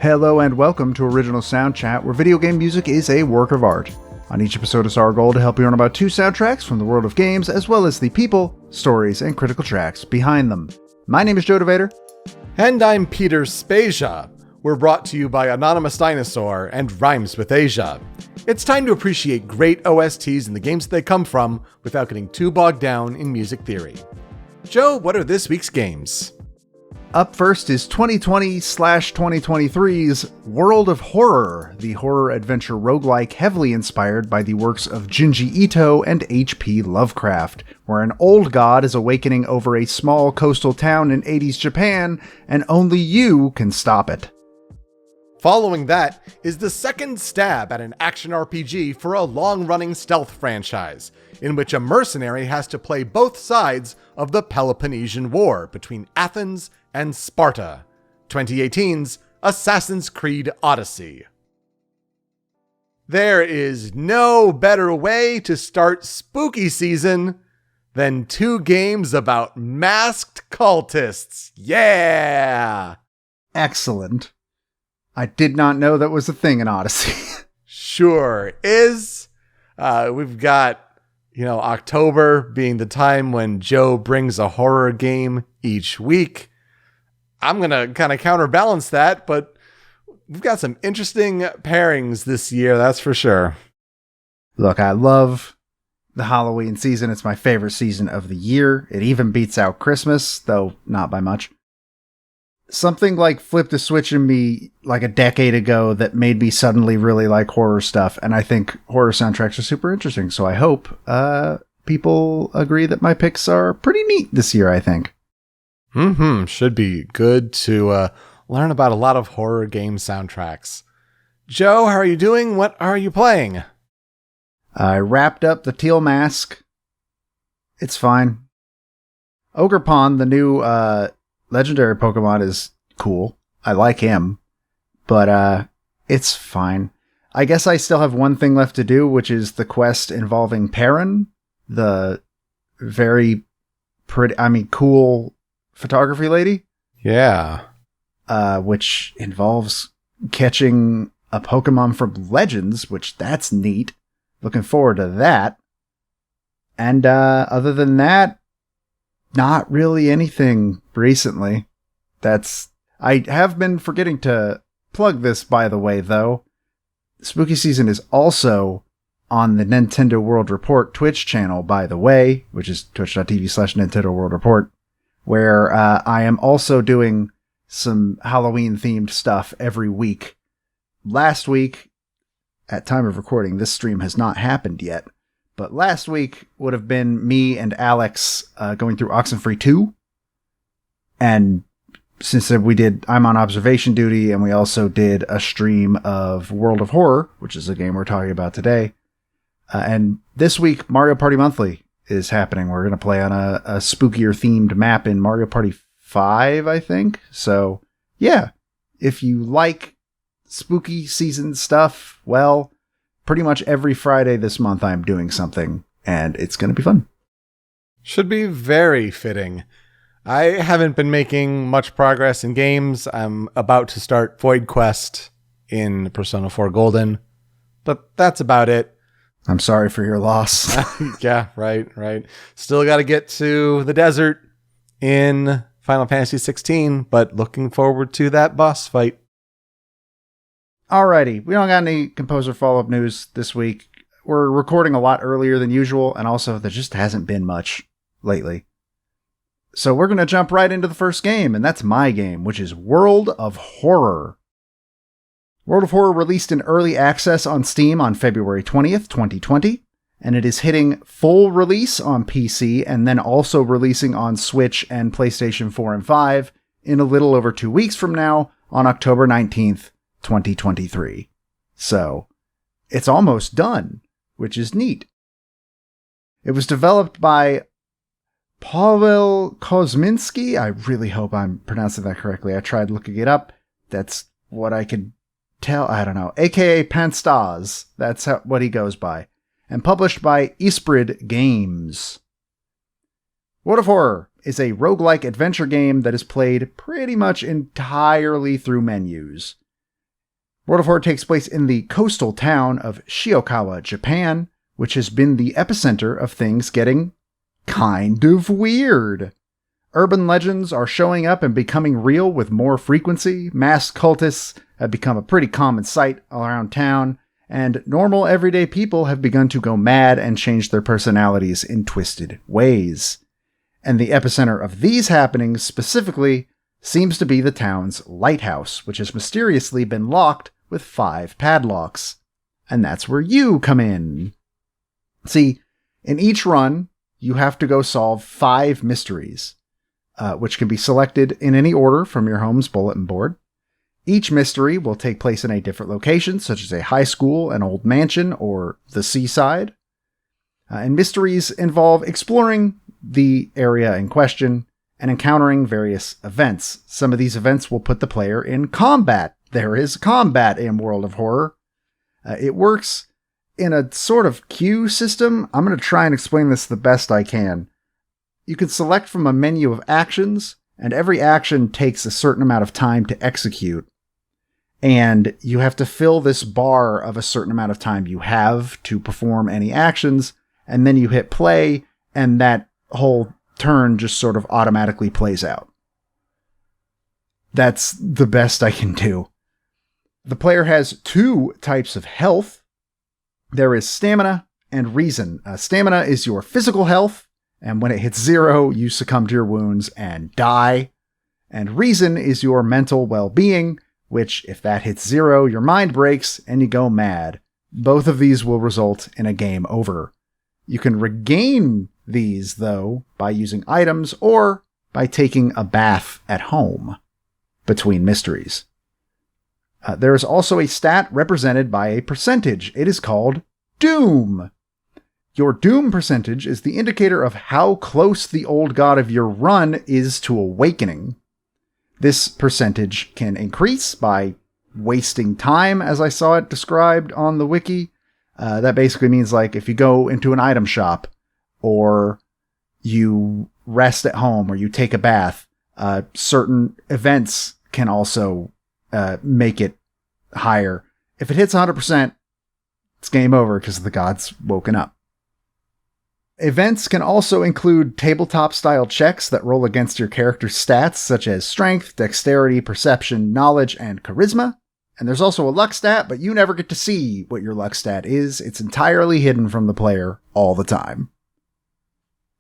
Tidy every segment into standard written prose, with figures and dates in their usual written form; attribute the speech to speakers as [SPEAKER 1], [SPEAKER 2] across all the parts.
[SPEAKER 1] Hello and welcome to Original Soundchat, where video game music is a work of art. On each episode, it's our goal to help you learn about two soundtracks from the world of games, as well as the people, stories, and critical tracks behind them. My name is DeVader.
[SPEAKER 2] And I'm Peter Spezia. We're brought to you by Anonymous Dinosaur and Rhymes with Asia. It's time to appreciate great OSTs and the games that they come from without getting too bogged down in music theory. Joe, what are this week's games?
[SPEAKER 1] Up first is 2020/2023's World of Horror, the horror adventure roguelike heavily inspired by the works of Junji Ito and H.P. Lovecraft, where an old god is awakening over a small coastal town in 80s Japan, and only you can stop it.
[SPEAKER 2] Following that is the second stab at an action RPG for a long-running stealth franchise, in which a mercenary has to play both sides of the Peloponnesian War between Athens and Sparta, 2018's Assassin's Creed Odyssey. There is no better way to start spooky season than two games about masked cultists. Yeah!
[SPEAKER 1] Excellent. I did not know that was a thing in Odyssey.
[SPEAKER 2] Sure is. We've got, October being the time when Joe brings a horror game each week. I'm going to kind of counterbalance that, but we've got some interesting pairings this year, that's for sure.
[SPEAKER 1] Look, I love the Halloween season. It's my favorite season of the year. It even beats out Christmas, though not by much. Something like flipped a switch in me like a decade ago that made me suddenly really like horror stuff, and I think horror soundtracks are super interesting, so I hope people agree that my picks are pretty neat this year, I think.
[SPEAKER 2] Should be good to learn about a lot of horror game soundtracks. Joe, how are you doing? What are you playing?
[SPEAKER 1] I wrapped up the Teal Mask. It's fine. Ogerpon, the new legendary Pokemon, is cool. I like him. But it's fine. I guess I still have one thing left to do, which is the quest involving Perrin, the very cool photography lady.
[SPEAKER 2] Yeah.
[SPEAKER 1] Which involves catching a Pokemon from Legends, which that's neat. Looking forward to that. And other than that, not really anything recently. I have been forgetting to plug this, by the way, though. Spooky Season is also on the Nintendo World Report Twitch channel, by the way, which is twitch.tv/Nintendo World Report, where I am also doing some Halloween-themed stuff every week. Last week, at time of recording, this stream has not happened yet, but last week would have been me and Alex going through Oxenfree 2, and since I'm on observation duty, and we also did a stream of World of Horror, which is a game we're talking about today, and this week, Mario Party Monthly is happening. We're going to play on a spookier themed map in Mario Party 5, I think. So, yeah, if you like spooky season stuff, well, pretty much every Friday this month I'm doing something, and it's going to be fun.
[SPEAKER 2] Should be very fitting. I haven't been making much progress in games. I'm about to start Void Quest in Persona 4 Golden, but that's about it.
[SPEAKER 1] I'm sorry for your loss.
[SPEAKER 2] Yeah, right. Still got to get to the desert in Final Fantasy 16, but looking forward to that boss fight.
[SPEAKER 1] Alrighty, we don't got any composer follow-up news this week. We're recording a lot earlier than usual, and also there just hasn't been much lately. So we're going to jump right into the first game, and that's my game, which is World of Horror. World of Horror released in early access on Steam on February 20th, 2020, and it is hitting full release on PC and then also releasing on Switch and PlayStation 4 and 5 in a little over 2 weeks from now on October 19th, 2023. So, it's almost done, which is neat. It was developed by Paweł Kozminski. I really hope I'm pronouncing that correctly. I tried looking it up. That's what I could tell. I don't know. AKA Panstas. That's what he goes by. And published by Esprid Games. World of Horror is a roguelike adventure game that is played pretty much entirely through menus. World of Horror takes place in the coastal town of Shiokawa, Japan, which has been the epicenter of things getting kind of weird. Urban legends are showing up and becoming real with more frequency. Masked cultists have become a pretty common sight around town, and normal everyday people have begun to go mad and change their personalities in twisted ways. And the epicenter of these happenings specifically seems to be the town's lighthouse, which has mysteriously been locked with 5 padlocks. And that's where you come in. See, in each run, you have to go solve 5 mysteries, which can be selected in any order from your home's bulletin board. Each mystery will take place in a different location, such as a high school, an old mansion, or the seaside. And mysteries involve exploring the area in question and encountering various events. Some of these events will put the player in combat. There is combat in World of Horror. It works in a sort of queue system. I'm going to try and explain this the best I can. You can select from a menu of actions, and every action takes a certain amount of time to execute. And you have to fill this bar of a certain amount of time you have to perform any actions, and then you hit play, and that whole turn just sort of automatically plays out. That's the best I can do. The player has 2 types of health. There is stamina and reason. Stamina is your physical health, and when it hits 0, you succumb to your wounds and die. And reason is your mental well-being, which, if that hits 0, your mind breaks and you go mad. Both of these will result in a game over. You can regain these, though, by using items or by taking a bath at home between mysteries. There is also a stat represented by a percentage. It is called Doom. Your Doom percentage is the indicator of how close the old god of your run is to awakening. This percentage can increase by wasting time, as I saw it described on the wiki. That basically means, like, if you go into an item shop, or you rest at home, or you take a bath, certain events can also make it higher. If it hits 100%, it's game over because the god's woken up. Events can also include tabletop-style checks that roll against your character's stats, such as strength, dexterity, perception, knowledge, and charisma. And there's also a luck stat, but you never get to see what your luck stat is. It's entirely hidden from the player all the time.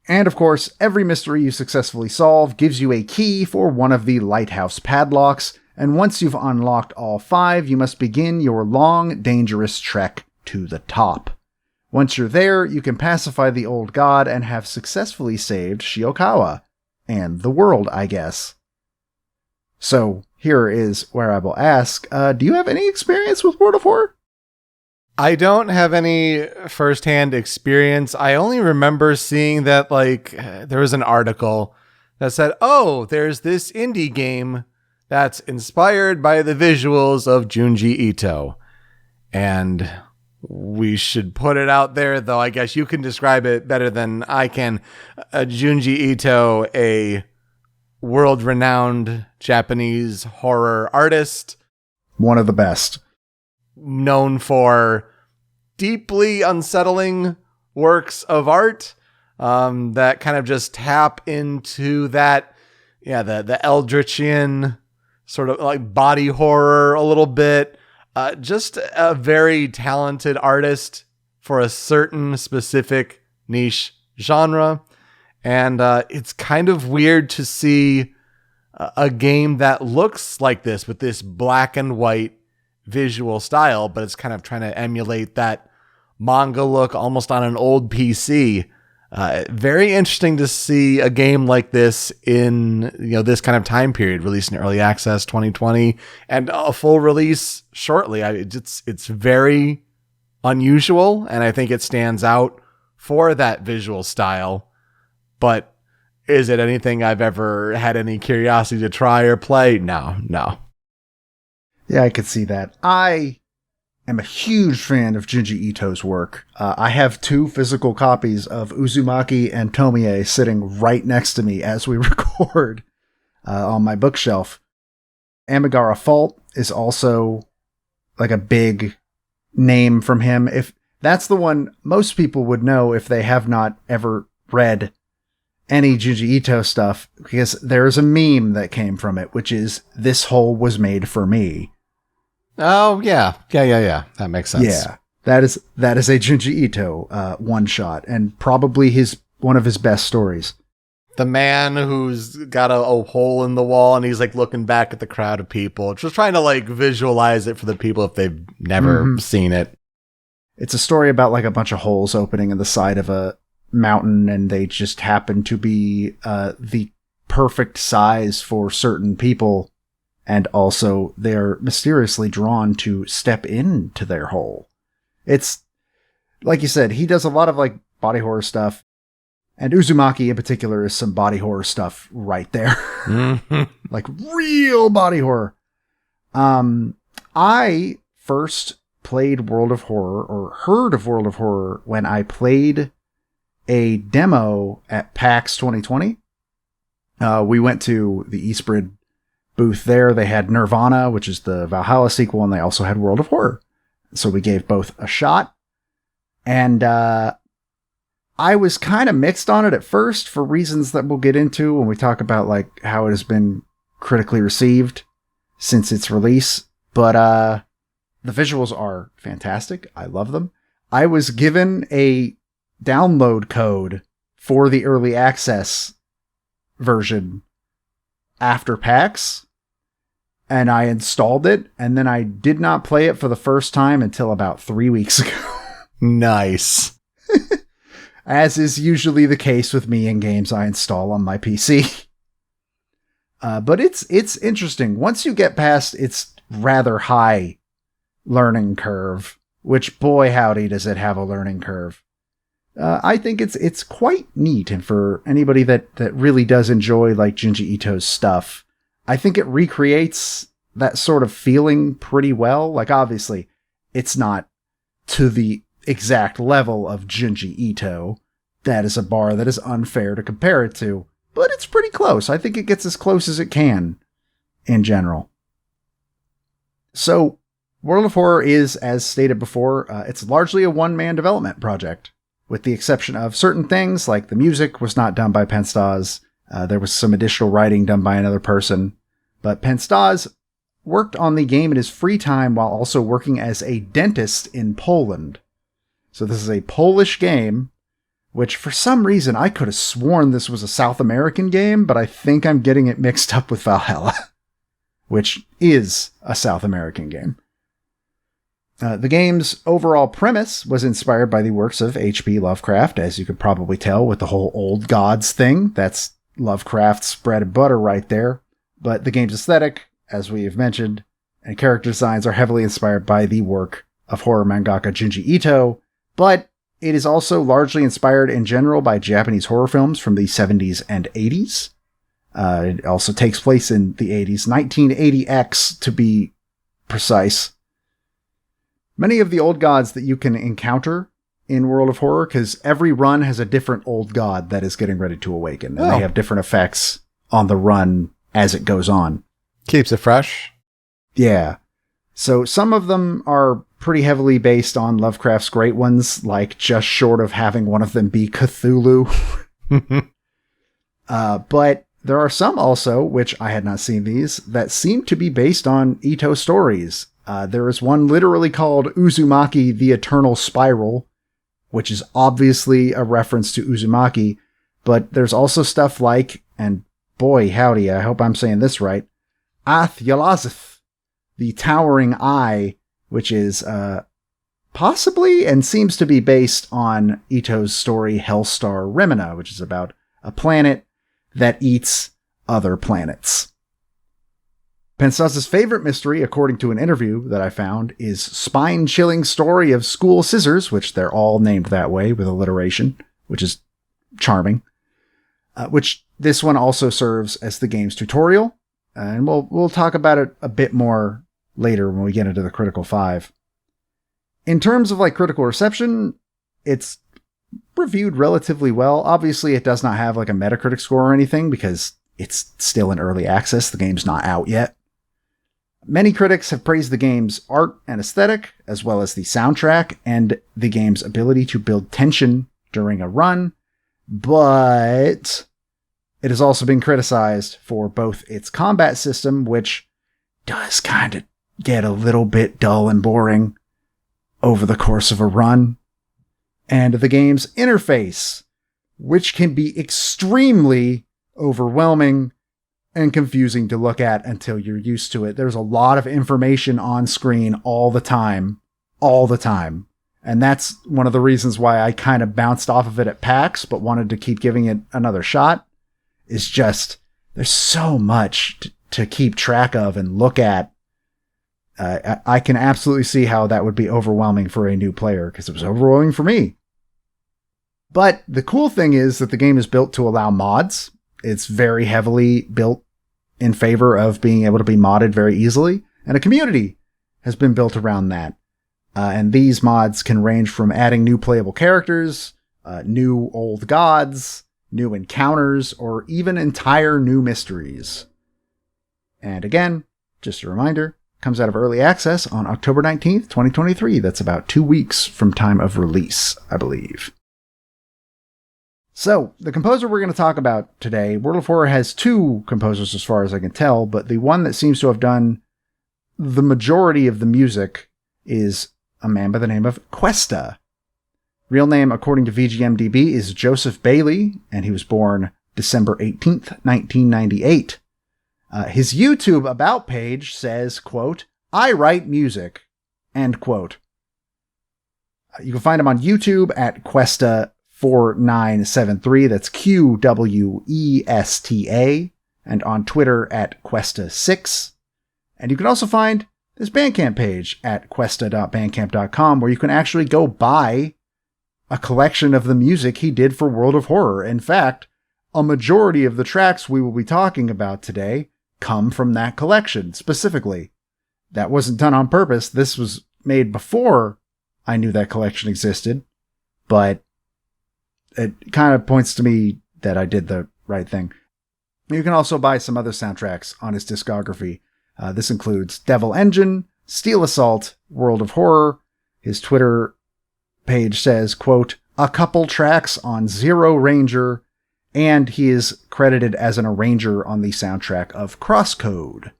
[SPEAKER 1] And of course, every mystery you successfully solve gives you a key for one of the lighthouse padlocks, and once you've unlocked all 5, you must begin your long, dangerous trek to the top. Once you're there, you can pacify the old god and have successfully saved Shiokawa. And the world, I guess. So, here is where I will ask, do you have any experience with World of Horror?
[SPEAKER 2] I don't have any firsthand experience. I only remember seeing that, there was an article that said, oh, there's this indie game that's inspired by the visuals of Junji Ito. And we should put it out there, though I guess you can describe it better than I can. Junji Ito, a world-renowned Japanese horror artist.
[SPEAKER 1] One of the best.
[SPEAKER 2] Known for deeply unsettling works of art that kind of just tap into that, the Eldritchian sort of like body horror a little bit. Just a very talented artist for a certain specific niche genre. And it's kind of weird to see a game that looks like this with this black and white visual style, but it's kind of trying to emulate that manga look almost on an old PC. Very interesting to see a game like this in this kind of time period, released in early access 2020 and a full release shortly. It's very unusual, and I think it stands out for that visual style. But is it anything I've ever had any curiosity to try or play? No.
[SPEAKER 1] Yeah, I could see that. I am a huge fan of Junji Ito's work. I have 2 physical copies of Uzumaki and Tomie sitting right next to me as we record on my bookshelf. Amigara Fault is also like a big name from him. If that's the one most people would know if they have not ever read any Junji Ito stuff, because there's a meme that came from it, which is "This hole was made for me."
[SPEAKER 2] Oh yeah. That makes sense.
[SPEAKER 1] Yeah, that is a Junji Ito one shot, and probably one of his best stories.
[SPEAKER 2] The man who's got a hole in the wall and he's like looking back at the crowd of people, just trying to like visualize it for the people if they've never seen it.
[SPEAKER 1] It's a story about like a bunch of holes opening in the side of a mountain, and they just happen to be the perfect size for certain people, and also they're mysteriously drawn to step into their hole. It's like you said, he does a lot of like body horror stuff. And Uzumaki in particular is some body horror stuff right there. Like real body horror. I first played World of Horror, or heard of World of Horror, when I played a demo at PAX 2020. We went to the Eastbrid booth there. They had Nirvana, which is the Valhalla sequel, and they also had World of Horror. So we gave both a shot. And I was kind of mixed on it at first for reasons that we'll get into when we talk about like how it has been critically received since its release. But the visuals are fantastic. I love them. I was given a download code for the early access version after PAX, and I installed it, and then I did not play it for the first time until about 3 weeks ago.
[SPEAKER 2] Nice.
[SPEAKER 1] As is usually the case with me in games I install on my PC. But it's interesting. Once you get past its rather high learning curve, which boy howdy does it have a learning curve. I think it's quite neat, and for anybody that really does enjoy like Junji Ito's stuff, I think it recreates that sort of feeling pretty well. Like obviously, it's not to the exact level of Junji Ito. That is a bar that is unfair to compare it to, but it's pretty close. I think it gets as close as it can in general. So World of Horror is, as stated before, it's largely a one-man development project, with the exception of certain things like the music was not done by Penstas. There was some additional writing done by another person, but Penstas worked on the game in his free time while also working as a dentist in Poland. So this is a Polish game, which for some reason I could have sworn this was a South American game, but I think I'm getting it mixed up with Valhalla, which is a South American game. The game's overall premise was inspired by the works of H.P. Lovecraft, as you could probably tell with the whole old gods thing. That's Lovecraft's bread and butter right there. But the game's aesthetic, as we have mentioned, and character designs are heavily inspired by the work of horror mangaka Junji Ito, but it is also largely inspired in general by Japanese horror films from the 70s and 80s. It also takes place in the 80s, 1980X to be precise. Many of the old gods that you can encounter in World of Horror, because every run has a different old god that is getting ready to awaken, and they have different effects on the run as it goes on.
[SPEAKER 2] Keeps it fresh.
[SPEAKER 1] Yeah. So some of them are pretty heavily based on Lovecraft's great ones, like just short of having one of them be Cthulhu. But there are some also, which I had not seen these, that seem to be based on Ito stories. There is one literally called Uzumaki the Eternal Spiral, which is obviously a reference to Uzumaki, but there's also stuff like, and boy howdy, I hope I'm saying this right, Ath Yalazith, the Towering Eye, which is possibly and seems to be based on Ito's story Hellstar Remina, which is about a planet that eats other planets. Penstas' favorite mystery, according to an interview that I found, is Spine-Chilling Story of School Scissors, which they're all named that way with alliteration, which is charming. Which this one also serves as the game's tutorial, and we'll talk about it a bit more later when we get into the Critical 5. In terms of like critical reception, it's reviewed relatively well. Obviously, it does not have like a Metacritic score or anything because it's still in early access. The game's not out yet. Many critics have praised the game's art and aesthetic, as well as the soundtrack and the game's ability to build tension during a run, but it has also been criticized for both its combat system, which does kind of get a little bit dull and boring over the course of a run, and the game's interface, which can be extremely overwhelming and confusing to look at until you're used to it. There's a lot of information on screen all the time. And that's one of the reasons why I kind of bounced off of it at PAX, but wanted to keep giving it another shot. Is just, there's so much to keep track of and look at. I can absolutely see how that would be overwhelming for a new player, because it was overwhelming for me. But the cool thing is that the game is built to allow mods. It's very heavily built in favor of being able to be modded very easily, and a community has been built around that. And these mods can range from adding new playable characters, new old gods, new encounters, or even entire new mysteries. And again, just a reminder, comes out of early access on October 19th, 2023. That's about 2 weeks from time of release, I believe. So, the composer we're going to talk about today, World of Horror has 2 composers as far as I can tell, but the one that seems to have done the majority of the music is a man by the name of Qwesta. Real name, according to VGMDB, is Joseph Bailey, and he was born December 18th, 1998. His YouTube About page says, quote, "I write music," end quote. You can find him on YouTube at Qwesta4973, that's Qwesta, and on Twitter at Qwesta6. And you can also find this Bandcamp page at qwesta.bandcamp.com, where you can actually go buy a collection of the music he did for World of Horror. In fact, a majority of the tracks we will be talking about today come from that collection, specifically. That wasn't done on purpose. This was made before I knew that collection existed, but it kind of points to me that I did the right thing. You can also buy some other soundtracks on his discography. This includes Devil Engine, Steel Assault, World of Horror. His Twitter page says, quote, "A couple tracks on Zero Ranger," and he is credited as an arranger on the soundtrack of Crosscode.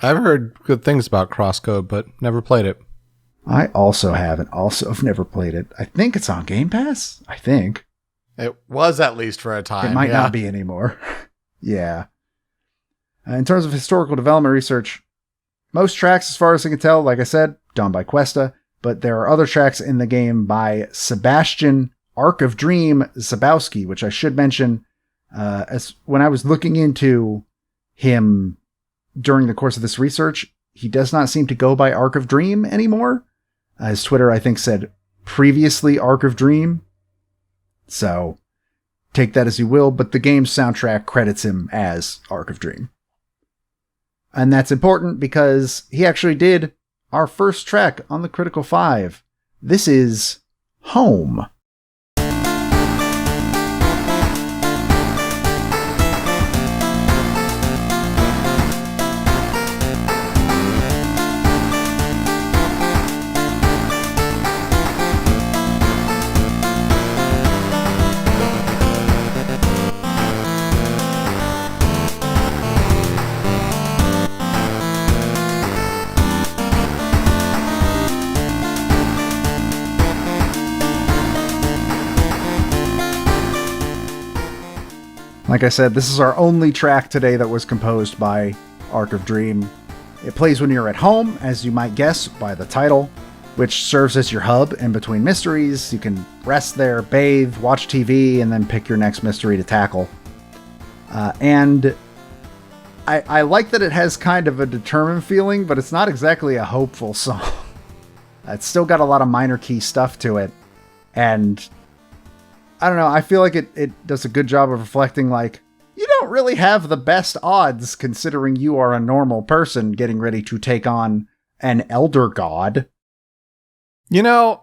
[SPEAKER 2] I've heard good things about Crosscode, but never played it.
[SPEAKER 1] I also haven't. Also have never played it. I think it's on Game Pass. I think.
[SPEAKER 2] It was, at least for a time.
[SPEAKER 1] It might not be anymore. Yeah. In terms of historical development research, most tracks, as far as I can tell, like I said, done by Qwesta, but there are other tracks in the game by Sebastian Arc of Dream Zabowski, which I should mention, as when I was looking into him during the course of this research, he does not seem to go by Arc of Dream anymore. His Twitter, I think, said previously Arc of Dream. So take that as you will, but the game's soundtrack credits him as Arc of Dream. And that's important because he actually did our first track on the Critical 5. This is Home. Like I said, this is our only track today that was composed by Arc of Dream. It plays when you're at home, as you might guess by the title, which serves as your hub in between mysteries. You can rest there, bathe, watch TV, and then pick your next mystery to tackle. And I like that it has kind of a determined feeling, but it's not exactly a hopeful song. It's still got a lot of minor key stuff to it. And I don't know, I feel like it does a good job of reflecting, like, you don't really have the best odds considering you are a normal person getting ready to take on an elder god.
[SPEAKER 2] You know,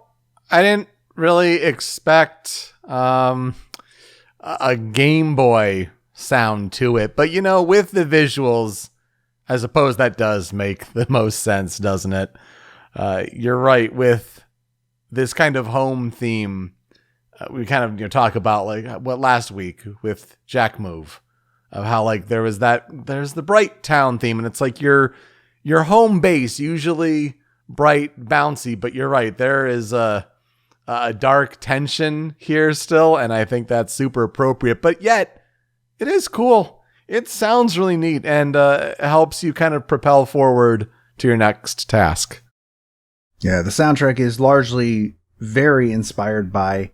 [SPEAKER 2] I didn't really expect a Game Boy sound to it, but you know, with the visuals, I suppose that does make the most sense, doesn't it? You're right. With this kind of home theme, we kind of talk about like what last week with Jack Move, of how like there's the bright town theme, and it's like your home base, usually bright, bouncy, but you're right, there is a dark tension here still, and I think that's super appropriate, but yet it is cool. It sounds really neat, and helps you kind of propel forward to your next task.
[SPEAKER 1] Yeah, the soundtrack is largely very inspired by...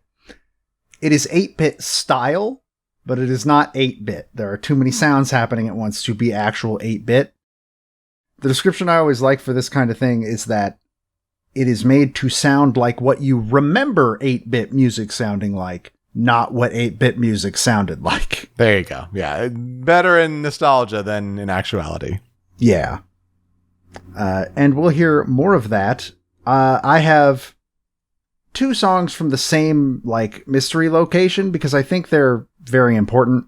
[SPEAKER 1] It is 8-bit style, but it is not 8-bit. There are too many sounds happening at once to be actual 8-bit. The description I always like for this kind of thing is that it is made to sound like what you remember 8-bit music sounding like, not what 8-bit music sounded like.
[SPEAKER 2] There you go. Yeah, better in nostalgia than in actuality.
[SPEAKER 1] Yeah. And we'll hear more of that. I have 2 songs from the same, like, mystery location because I think they're very important.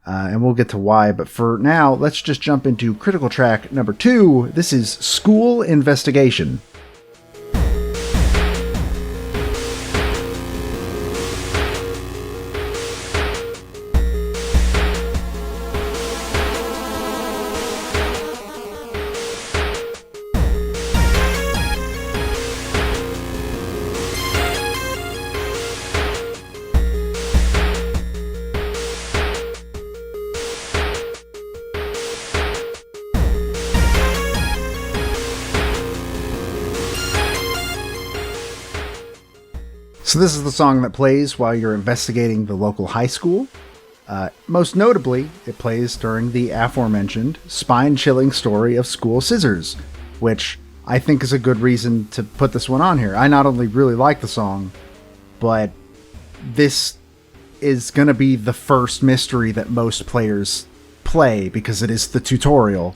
[SPEAKER 1] And we'll get to why. But for now, let's just jump into critical track number 2. This is School Investigation. So this is the song that plays while you're investigating the local high school. Most notably, it plays during the aforementioned spine-chilling story of School Scissors, which I think is a good reason to put this one on here. I not only really like the song, but this is going to be the first mystery that most players play because it is the tutorial.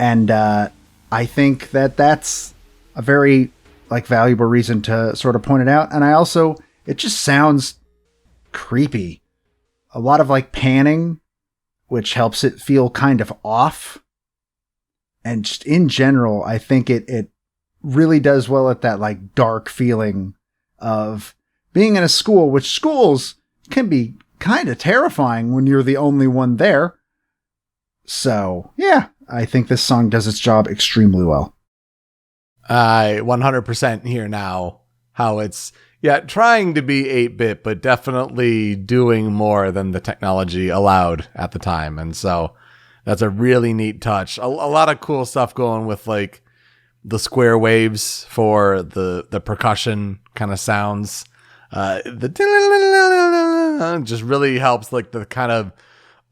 [SPEAKER 1] And I think that that's a very valuable reason to sort of point it out. And it just sounds creepy. A lot of panning, which helps it feel kind of off. And just in general, I think it really does well at that dark feeling of being in a school, which schools can be kind of terrifying when you're the only one there. So yeah, I think this song does its job extremely well.
[SPEAKER 2] I 100% hear now how it's, trying to be 8-bit, but definitely doing more than the technology allowed at the time. And so that's a really neat touch. A lot of cool stuff going with the square waves for the percussion kind of sounds. The just really helps the kind of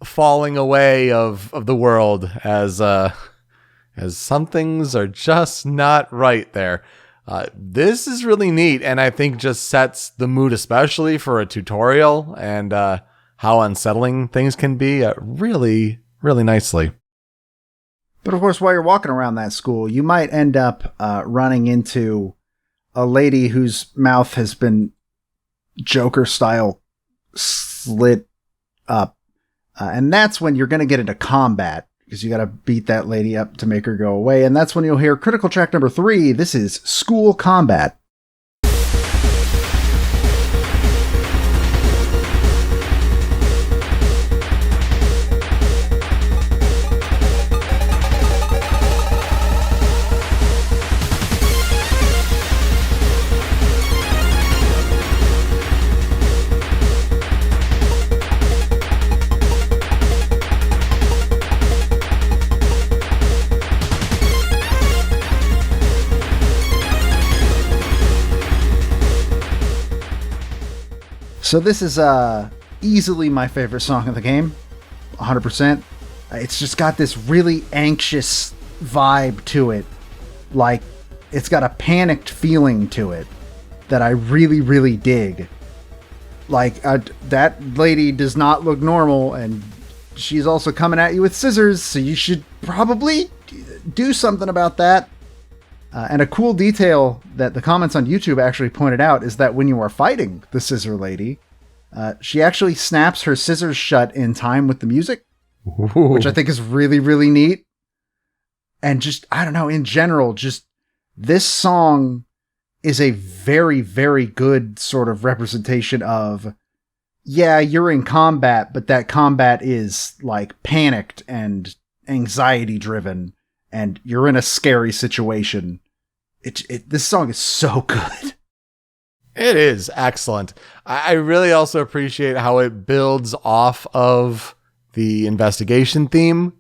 [SPEAKER 2] falling away of the world as some things are just not right there. This is really neat, and I think just sets the mood, especially for a tutorial, and how unsettling things can be really, really nicely.
[SPEAKER 1] But of course, while you're walking around that school, you might end up running into a lady whose mouth has been Joker-style slit up. And that's when you're going to get into combat, because you got to beat that lady up to make her go away. And that's when you'll hear critical track number 3. This is School Combat. So this is easily my favorite song of the game, 100%. It's just got this really anxious vibe to it. It's got a panicked feeling to it that I really, really dig. That lady does not look normal, and she's also coming at you with scissors, so you should probably do something about that. And a cool detail that the comments on YouTube actually pointed out is that when you are fighting the scissor lady, she actually snaps her scissors shut in time with the music, which I think is really, really neat. And just, I don't know, in general, just this song is a very, very good sort of representation of, yeah, you're in combat, but that combat is like panicked and anxiety driven, and you're in a scary situation. This song is so good.
[SPEAKER 2] It is excellent. I really also appreciate how it builds off of the investigation theme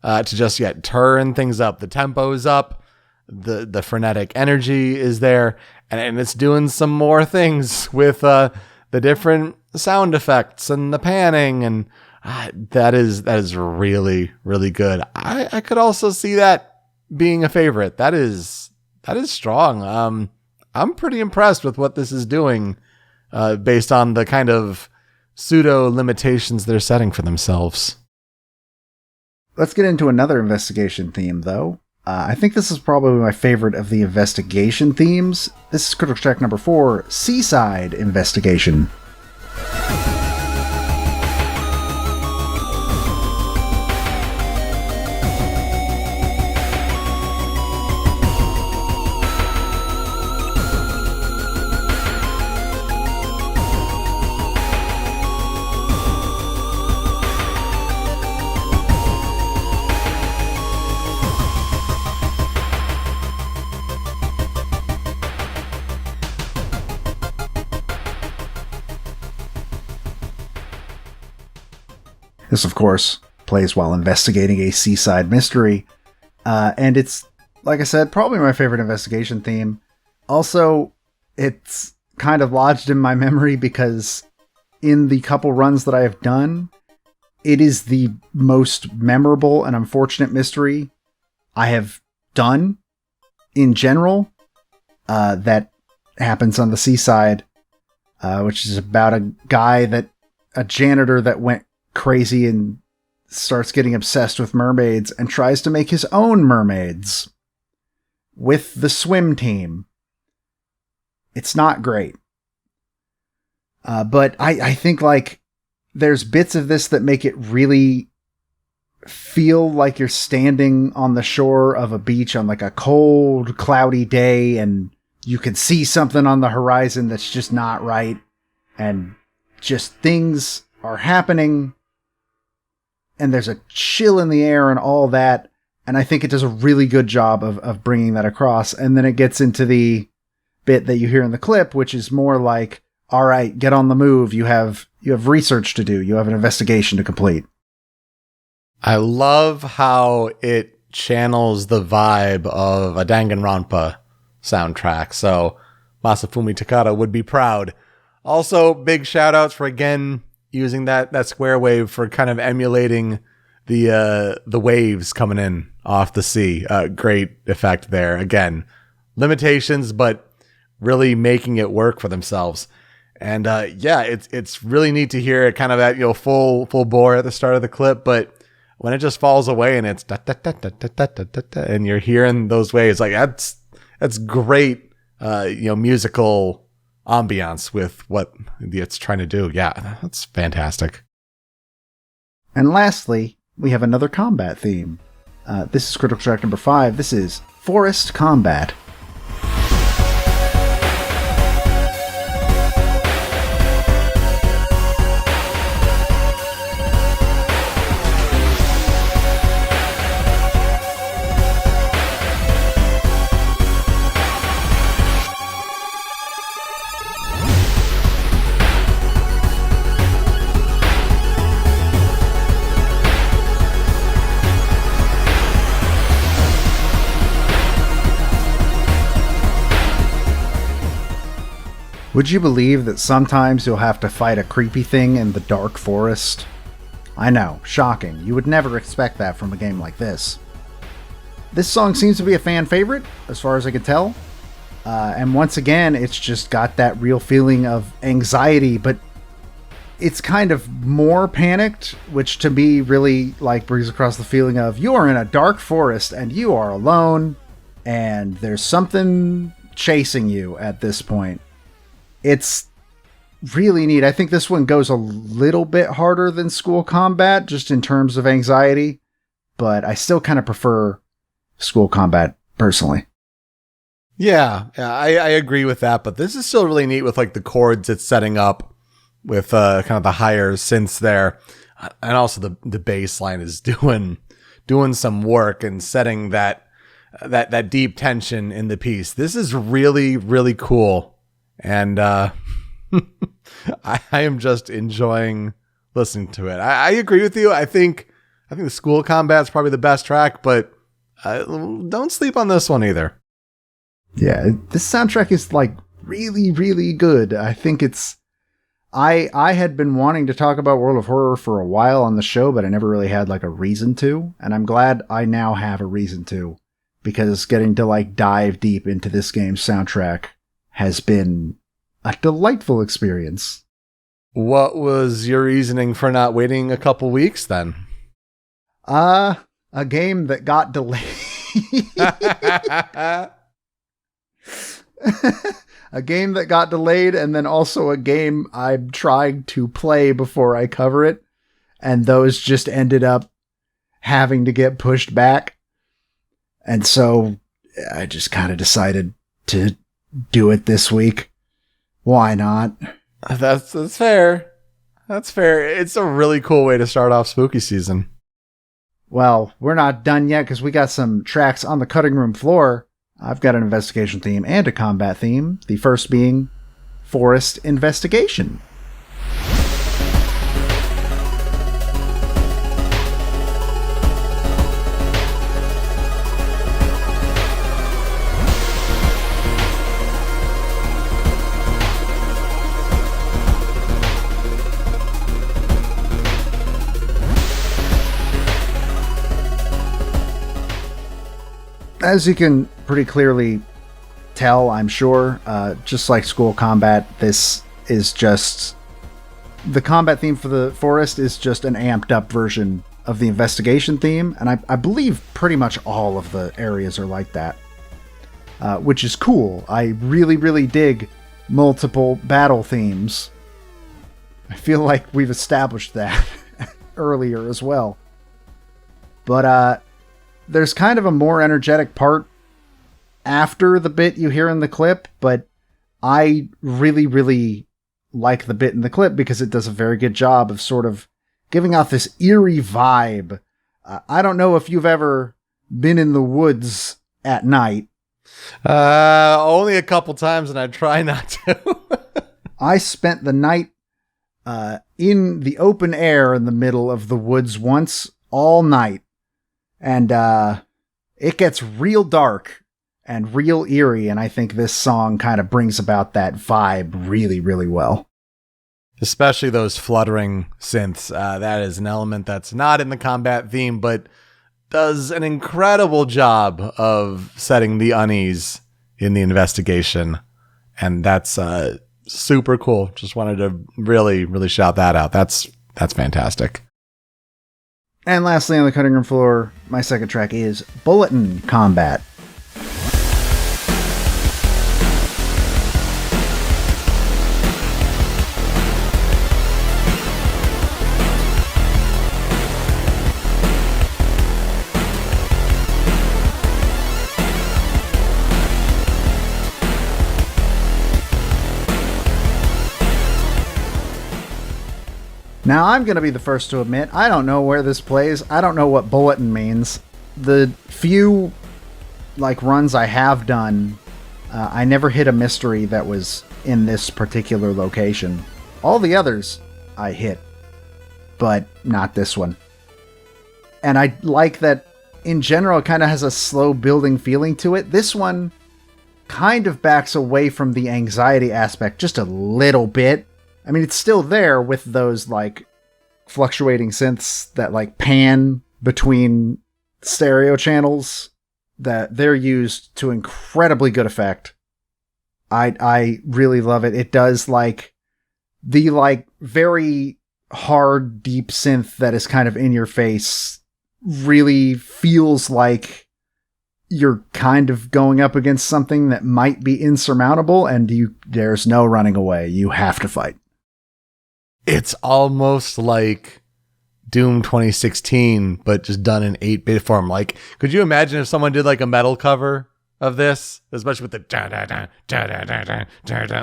[SPEAKER 2] to just turn things up. The tempo's up, the frenetic energy is there, and it's doing some more things with the different sound effects and the panning, and that is really, really good. I could also see that being a favorite. That is strong. I'm pretty impressed with what this is doing based on the kind of pseudo limitations they're setting for themselves.
[SPEAKER 1] Let's get into another investigation theme, though. I think this is probably my favorite of the investigation themes. This is Critical Track number 4, Seaside Investigation. This, of course, plays while investigating a seaside mystery. And it's, like I said, probably my favorite investigation theme. Also, it's kind of lodged in my memory because in the couple runs that I have done, it is the most memorable and unfortunate mystery I have done in general that happens on the seaside, which is about a janitor that went crazy and starts getting obsessed with mermaids and tries to make his own mermaids with the swim team. It's not great. But I think like there's bits of this that make it really feel like you're standing on the shore of a beach on like a cold, cloudy day, and you can see something on the horizon that's just not right, and just things are happening, and there's a chill in the air and all that. And I think it does a really good job of bringing that across. And then it gets into the bit that you hear in the clip, which is more like, all right, get on the move. You have research to do. You have an investigation to complete.
[SPEAKER 2] I love how it channels the vibe of a Danganronpa soundtrack. So Masafumi Takada would be proud. Also, big shout outs for again using that square wave for kind of emulating the waves coming in off the sea. Great effect there. Again, limitations, but really making it work for themselves. And it's really neat to hear it kind of at full bore at the start of the clip, but when it just falls away and it's da, da, da, da, da, da, da, da, and you're hearing those waves, like that's great musical ambiance with what it's trying to do. Yeah, that's fantastic.
[SPEAKER 1] And lastly, we have another combat theme. This is Critical Track number 5. This is Forest Combat. Would you believe that sometimes you'll have to fight a creepy thing in the dark forest? I know, shocking. You would never expect that from a game like this. This song seems to be a fan favorite, as far as I can tell. And once again, it's just got that real feeling of anxiety, but it's kind of more panicked, which to me really brings across the feeling of you are in a dark forest and you are alone, and there's something chasing you at this point. It's really neat. I think this one goes a little bit harder than School Combat, just in terms of anxiety, but I still kind of prefer School Combat personally.
[SPEAKER 2] Yeah, I agree with that, but this is still really neat with like the chords it's setting up with kind of the higher synths there. And also the bass line is doing some work and setting that deep tension in the piece. This is really, really cool. And I am just enjoying listening to it. I agree with you. I think the School Combat's probably the best track, but don't sleep on this one either.
[SPEAKER 1] Yeah, this soundtrack is like really, really good. I think it's... I had been wanting to talk about World of Horror for a while on the show, but I never really had like a reason to. And I'm glad I now have a reason to, because getting to like dive deep into this game's soundtrack has been a delightful experience.
[SPEAKER 2] What was your reasoning for not waiting a couple weeks then?
[SPEAKER 1] A game that got delayed. A game that got delayed, and then also a game I'm trying to play before I cover it, and those just ended up having to get pushed back. And so I just kind of decided to do it this week. Why not?
[SPEAKER 2] That's fair. That's fair. It's a really cool way to start off spooky season.
[SPEAKER 1] Well, we're not done yet because we got some tracks on the cutting room floor. I've got an investigation theme and a combat theme, the first being Forest Investigation. As you can pretty clearly tell, I'm sure, just like School Combat, this is just... The combat theme for the forest is just an amped up version of the investigation theme, and I believe pretty much all of the areas are like that, which is cool. I really, really dig multiple battle themes. I feel like we've established that earlier as well. But, there's kind of a more energetic part after the bit you hear in the clip, but I really, really like the bit in the clip because it does a very good job of sort of giving off this eerie vibe. I don't know if you've ever been in the woods at night.
[SPEAKER 2] Only a couple times, and I try not to.
[SPEAKER 1] I spent the night in the open air in the middle of the woods once, all night. And it gets real dark and real eerie, and I think this song kind of brings about that vibe really, really well.
[SPEAKER 2] Especially those fluttering synths. That is an element that's not in the combat theme, but does an incredible job of setting the unease in the investigation. And that's super cool. Just wanted to really, really shout that out. That's fantastic.
[SPEAKER 1] And lastly, on the cutting room floor, my second track is Bulletin Combat. Now, I'm going to be the first to admit, I don't know where this plays. I don't know what bulletin means. The few, runs I have done, I never hit a mystery that was in this particular location. All the others I hit, but not this one. And I like that, in general, it kind of has a slow building feeling to it. This one kind of backs away from the anxiety aspect just a little bit. I mean, it's still there with those, fluctuating synths that, pan between stereo channels, that they're used to incredibly good effect. I really love it. It does, the, very hard, deep synth that is kind of in your face really feels like you're kind of going up against something that might be insurmountable, and there's no running away. You have to fight.
[SPEAKER 2] It's almost like Doom 2016, but just done in 8-bit form. Like, could you imagine if someone did like a metal cover of this, especially with the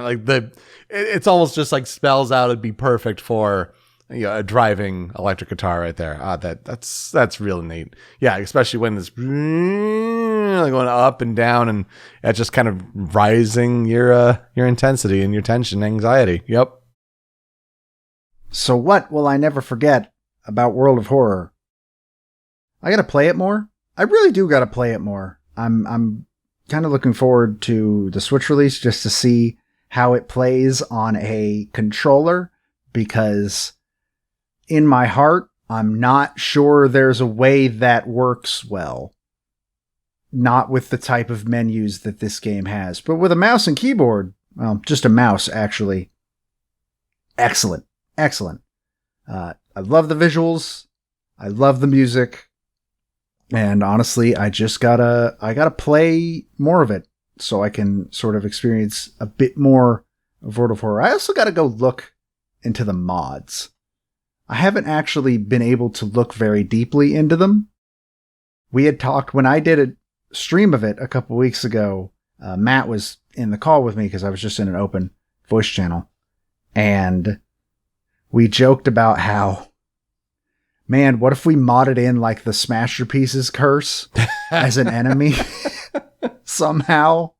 [SPEAKER 2] like it's almost just like spells out. It'd be perfect for a driving electric guitar right there. That's really neat. Yeah, especially when it's going up and down and it's just kind of rising your intensity and your tension, anxiety. Yep.
[SPEAKER 1] So what will I never forget about World of Horror? I gotta play it more. I really do gotta play it more. I'm kind of looking forward to the Switch release just to see how it plays on a controller, because in my heart, I'm not sure there's a way that works well. Not with the type of menus that this game has, but with a mouse and keyboard, well, just a mouse, actually. Excellent. Excellent. I love the visuals. I love the music. And honestly, I gotta play more of it so I can sort of experience a bit more of World of Horror. I also gotta go look into the mods. I haven't actually been able to look very deeply into them. We had talked, when I did a stream of it a couple weeks ago, Matt was in the call with me because I was just in an open voice channel. And we joked about how, man, what if we modded in like the Smasher Pieces curse as an enemy somehow?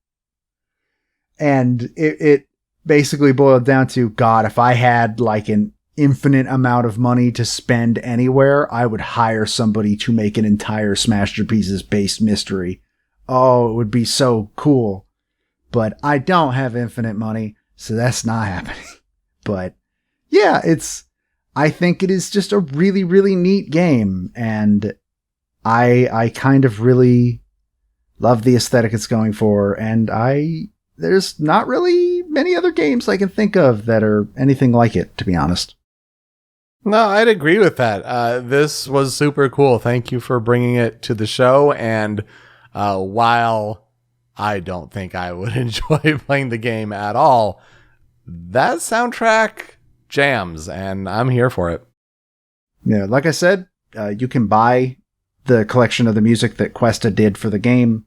[SPEAKER 1] And it basically boiled down to, God, if I had like an infinite amount of money to spend anywhere, I would hire somebody to make an entire Smasher Pieces based mystery. Oh, it would be so cool. But I don't have infinite money, so that's not happening. But yeah, I think it is just a really, really neat game, and I kind of really love the aesthetic it's going for, and there's not really many other games I can think of that are anything like it, to be honest.
[SPEAKER 2] No, I'd agree with that. This was super cool. Thank you for bringing it to the show. And while I don't think I would enjoy playing the game at all, that soundtrack jams, and I'm here for it.
[SPEAKER 1] Yeah, like I said, you can buy the collection of the music that Qwesta did for the game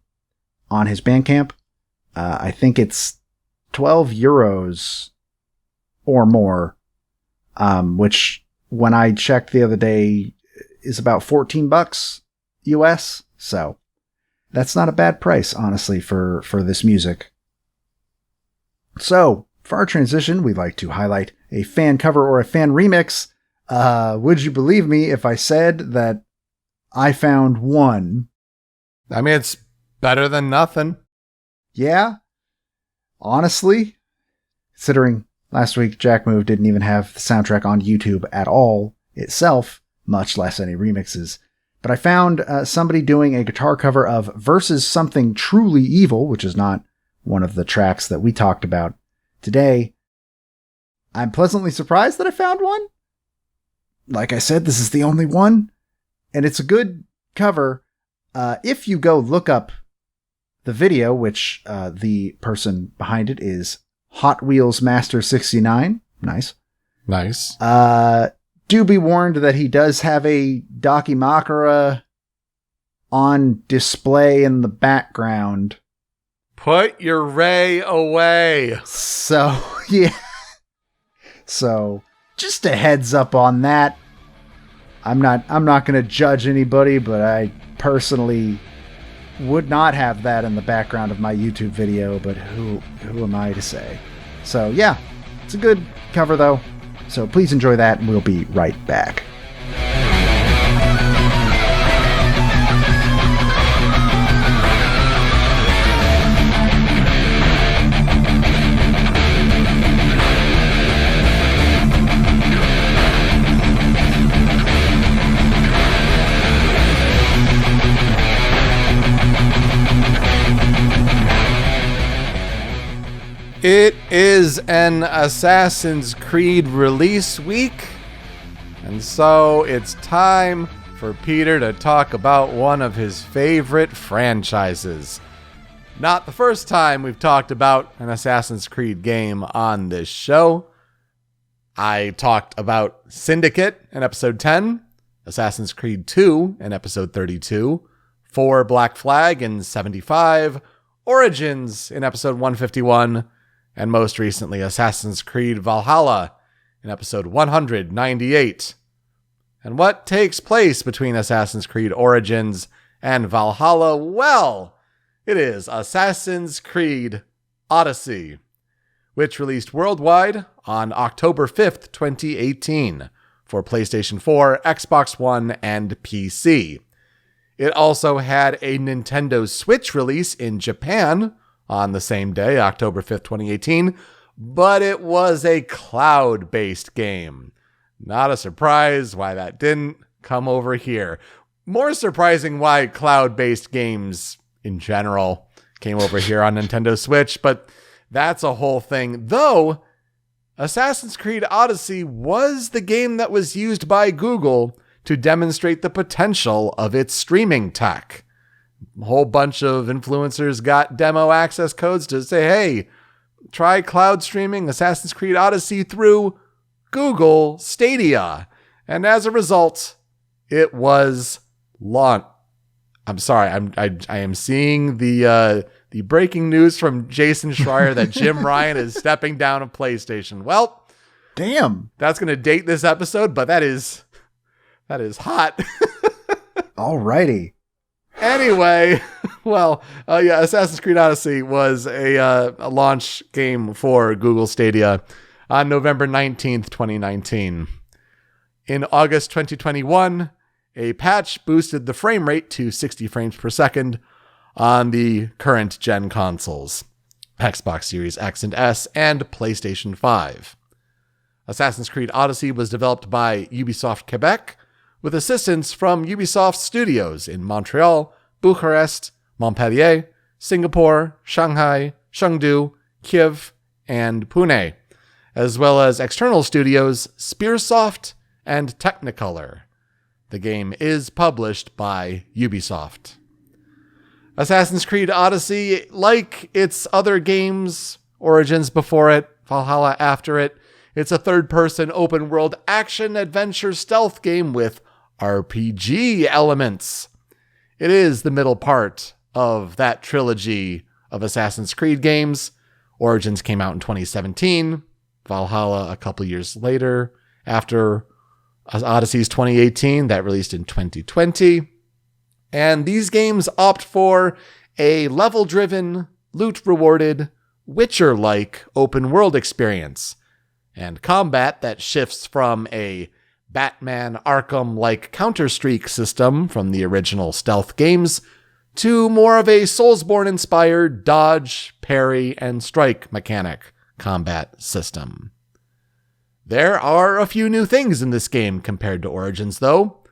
[SPEAKER 1] on his Bandcamp. I think it's 12 euros or more, which when I checked the other day is about $14 US. So that's not a bad price, honestly, for this music. So for our transition, we'd like to highlight a fan cover or a fan remix. Would you believe me if I said that I found one?
[SPEAKER 2] I mean, it's better than nothing.
[SPEAKER 1] Yeah. Honestly, considering last week Jack Move didn't even have the soundtrack on YouTube at all itself, much less any remixes. But I found somebody doing a guitar cover of Versus Something Truly Evil, which is not one of the tracks that we talked about today. I'm pleasantly surprised that I found one. Like I said, this is the only one, and it's a good cover. If you go look up the video, which the person behind it is Hot Wheels Master 69. Nice. Do be warned that he does have a Dakimakura on display in the background.
[SPEAKER 2] Put your Ray away.
[SPEAKER 1] So, yeah. So, just a heads up on that. I'm not going to judge anybody, but I personally would not have that in the background of my YouTube video, but who am I to say? So, yeah, it's a good cover, though. So please enjoy that, and we'll be right back.
[SPEAKER 2] It is an Assassin's Creed release week, and so it's time for Peter to talk about one of his favorite franchises. Not the first time we've talked about an Assassin's Creed game on this show. I talked about Syndicate in episode 10, Assassin's Creed 2 in episode 32, 4 Black Flag in 75, Origins in episode 151, and most recently Assassin's Creed Valhalla in episode 198. And what takes place between Assassin's Creed Origins and Valhalla? Well, it is Assassin's Creed Odyssey, which released worldwide on October 5th, 2018 for PlayStation 4, Xbox One, and PC. It also had a Nintendo Switch release in Japan on the same day, October 5th, 2018, but it was a cloud-based game. Not a surprise why that didn't come over here. More surprising why cloud-based games in general came over here on Nintendo Switch, but that's a whole thing. Though, Assassin's Creed Odyssey was the game that was used by Google to demonstrate the potential of its streaming tech. A whole bunch of influencers got demo access codes to say, hey, try cloud streaming Assassin's Creed Odyssey through Google Stadia. And as a result, it was launched. I'm sorry, I am seeing the breaking news from Jason Schreier that Jim Ryan is stepping down of PlayStation. Well,
[SPEAKER 1] damn.
[SPEAKER 2] That's going to date this episode, but that is hot.
[SPEAKER 1] Alrighty.
[SPEAKER 2] Anyway, well, yeah, Assassin's Creed Odyssey was a launch game for Google Stadia on November 19th, 2019. In August 2021, a patch boosted the frame rate to 60 frames per second on the current gen consoles, Xbox Series X and S, and PlayStation 5. Assassin's Creed Odyssey was developed by Ubisoft Quebec, with assistance from Ubisoft Studios in Montreal, Bucharest, Montpellier, Singapore, Shanghai, Chengdu, Kiev, and Pune, as well as external studios Spearsoft and Technicolor. The game is published by Ubisoft. Assassin's Creed Odyssey, like its other games, Origins before it, Valhalla after it, it's a third-person open-world action-adventure stealth game with RPG elements. It is the middle part of that trilogy of Assassin's Creed games. Origins came out in 2017, Valhalla a couple years later, after Odyssey's 2018, that released in 2020. And these games opt for a level-driven, loot-rewarded, Witcher-like open-world experience, and combat that shifts from a Batman Arkham-like counter-streak system from the original stealth games to more of a Soulsborne-inspired dodge, parry, and strike mechanic combat system. There are a few new things in this game compared to Origins, though.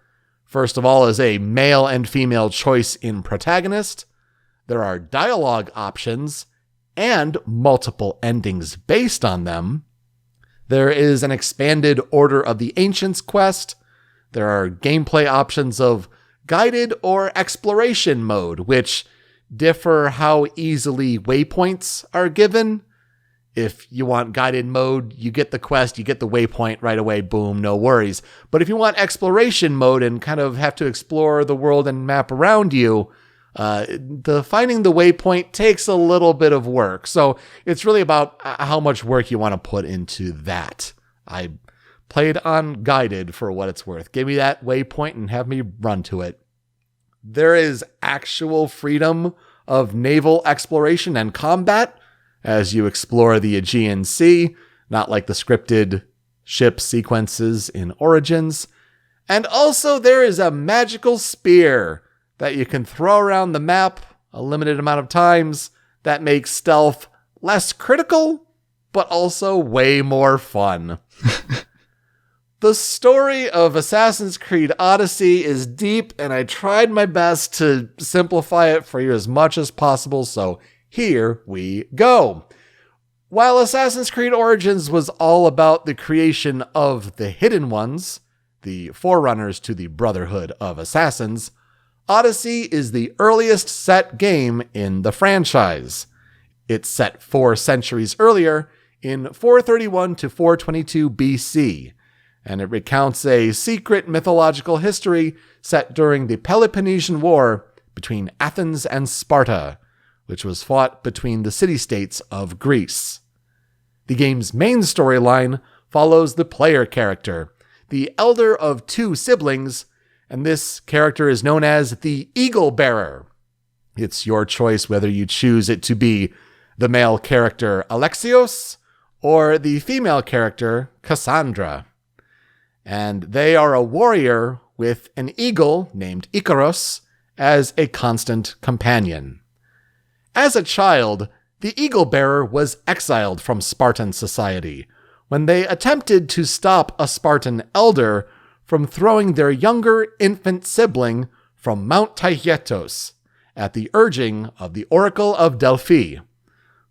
[SPEAKER 2] First of all is a male and female choice in protagonist. There are dialogue options and multiple endings based on them. There is an expanded Order of the Ancients quest. There are gameplay options of guided or exploration mode, which differ how easily waypoints are given. If you want guided mode, you get the quest, you get the waypoint right away, boom, no worries. But if you want exploration mode and kind of have to explore the world and map around you, the finding the waypoint takes a little bit of work. So it's really about how much work you want to put into that. I played on guided for what it's worth. Give me that waypoint and have me run to it. There is actual freedom of naval exploration and combat as you explore the Aegean Sea, not like the scripted ship sequences in Origins. And also there is a magical spear that you can throw around the map a limited amount of times that makes stealth less critical, but also way more fun. The story of Assassin's Creed Odyssey is deep, and I tried my best to simplify it for you as much as possible, so here we go. While Assassin's Creed Origins was all about the creation of the Hidden Ones, the forerunners to the Brotherhood of Assassins, Odyssey is the earliest set game in the franchise. It's set 4 centuries earlier, in 431 to 422 BC, and it recounts a secret mythological history set during the Peloponnesian War between Athens and Sparta, which was fought between the city-states of Greece. The game's main storyline follows the player character, the elder of two siblings, and this character is known as the Eagle Bearer. It's your choice whether you choose it to be the male character Alexios or the female character Cassandra. And they are a warrior with an eagle named Icaros as a constant companion. As a child, the Eagle Bearer was exiled from Spartan society when they attempted to stop a Spartan elder from throwing their younger infant sibling from Mount Taygetos at the urging of the Oracle of Delphi,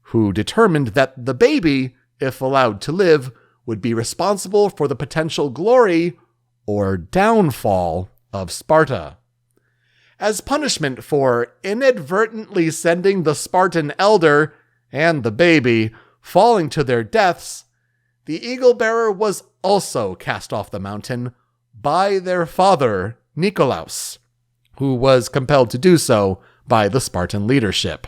[SPEAKER 2] who determined that the baby, if allowed to live, would be responsible for the potential glory or downfall of Sparta. As punishment for inadvertently sending the Spartan elder and the baby falling to their deaths, the Eagle Bearer was also cast off the mountain by their father, Nikolaos, who was compelled to do so by the Spartan leadership.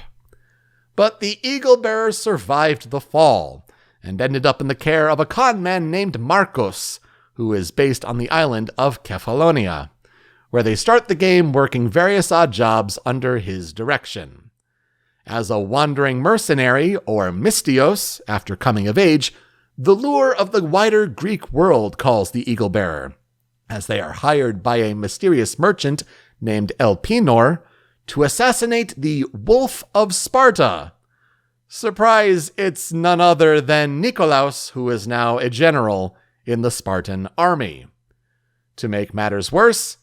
[SPEAKER 2] But the Eagle Bearer survived the fall and ended up in the care of a conman named Marcos, who is based on the island of Kefalonia, where they start the game working various odd jobs under his direction. As a wandering mercenary, or mystios, after coming of age, the lure of the wider Greek world calls the Eagle Bearer, as they are hired by a mysterious merchant named Elpinor to assassinate the Wolf of Sparta. Surprise, it's none other than Nikolaos, who is now a general in the Spartan army. To make matters worse,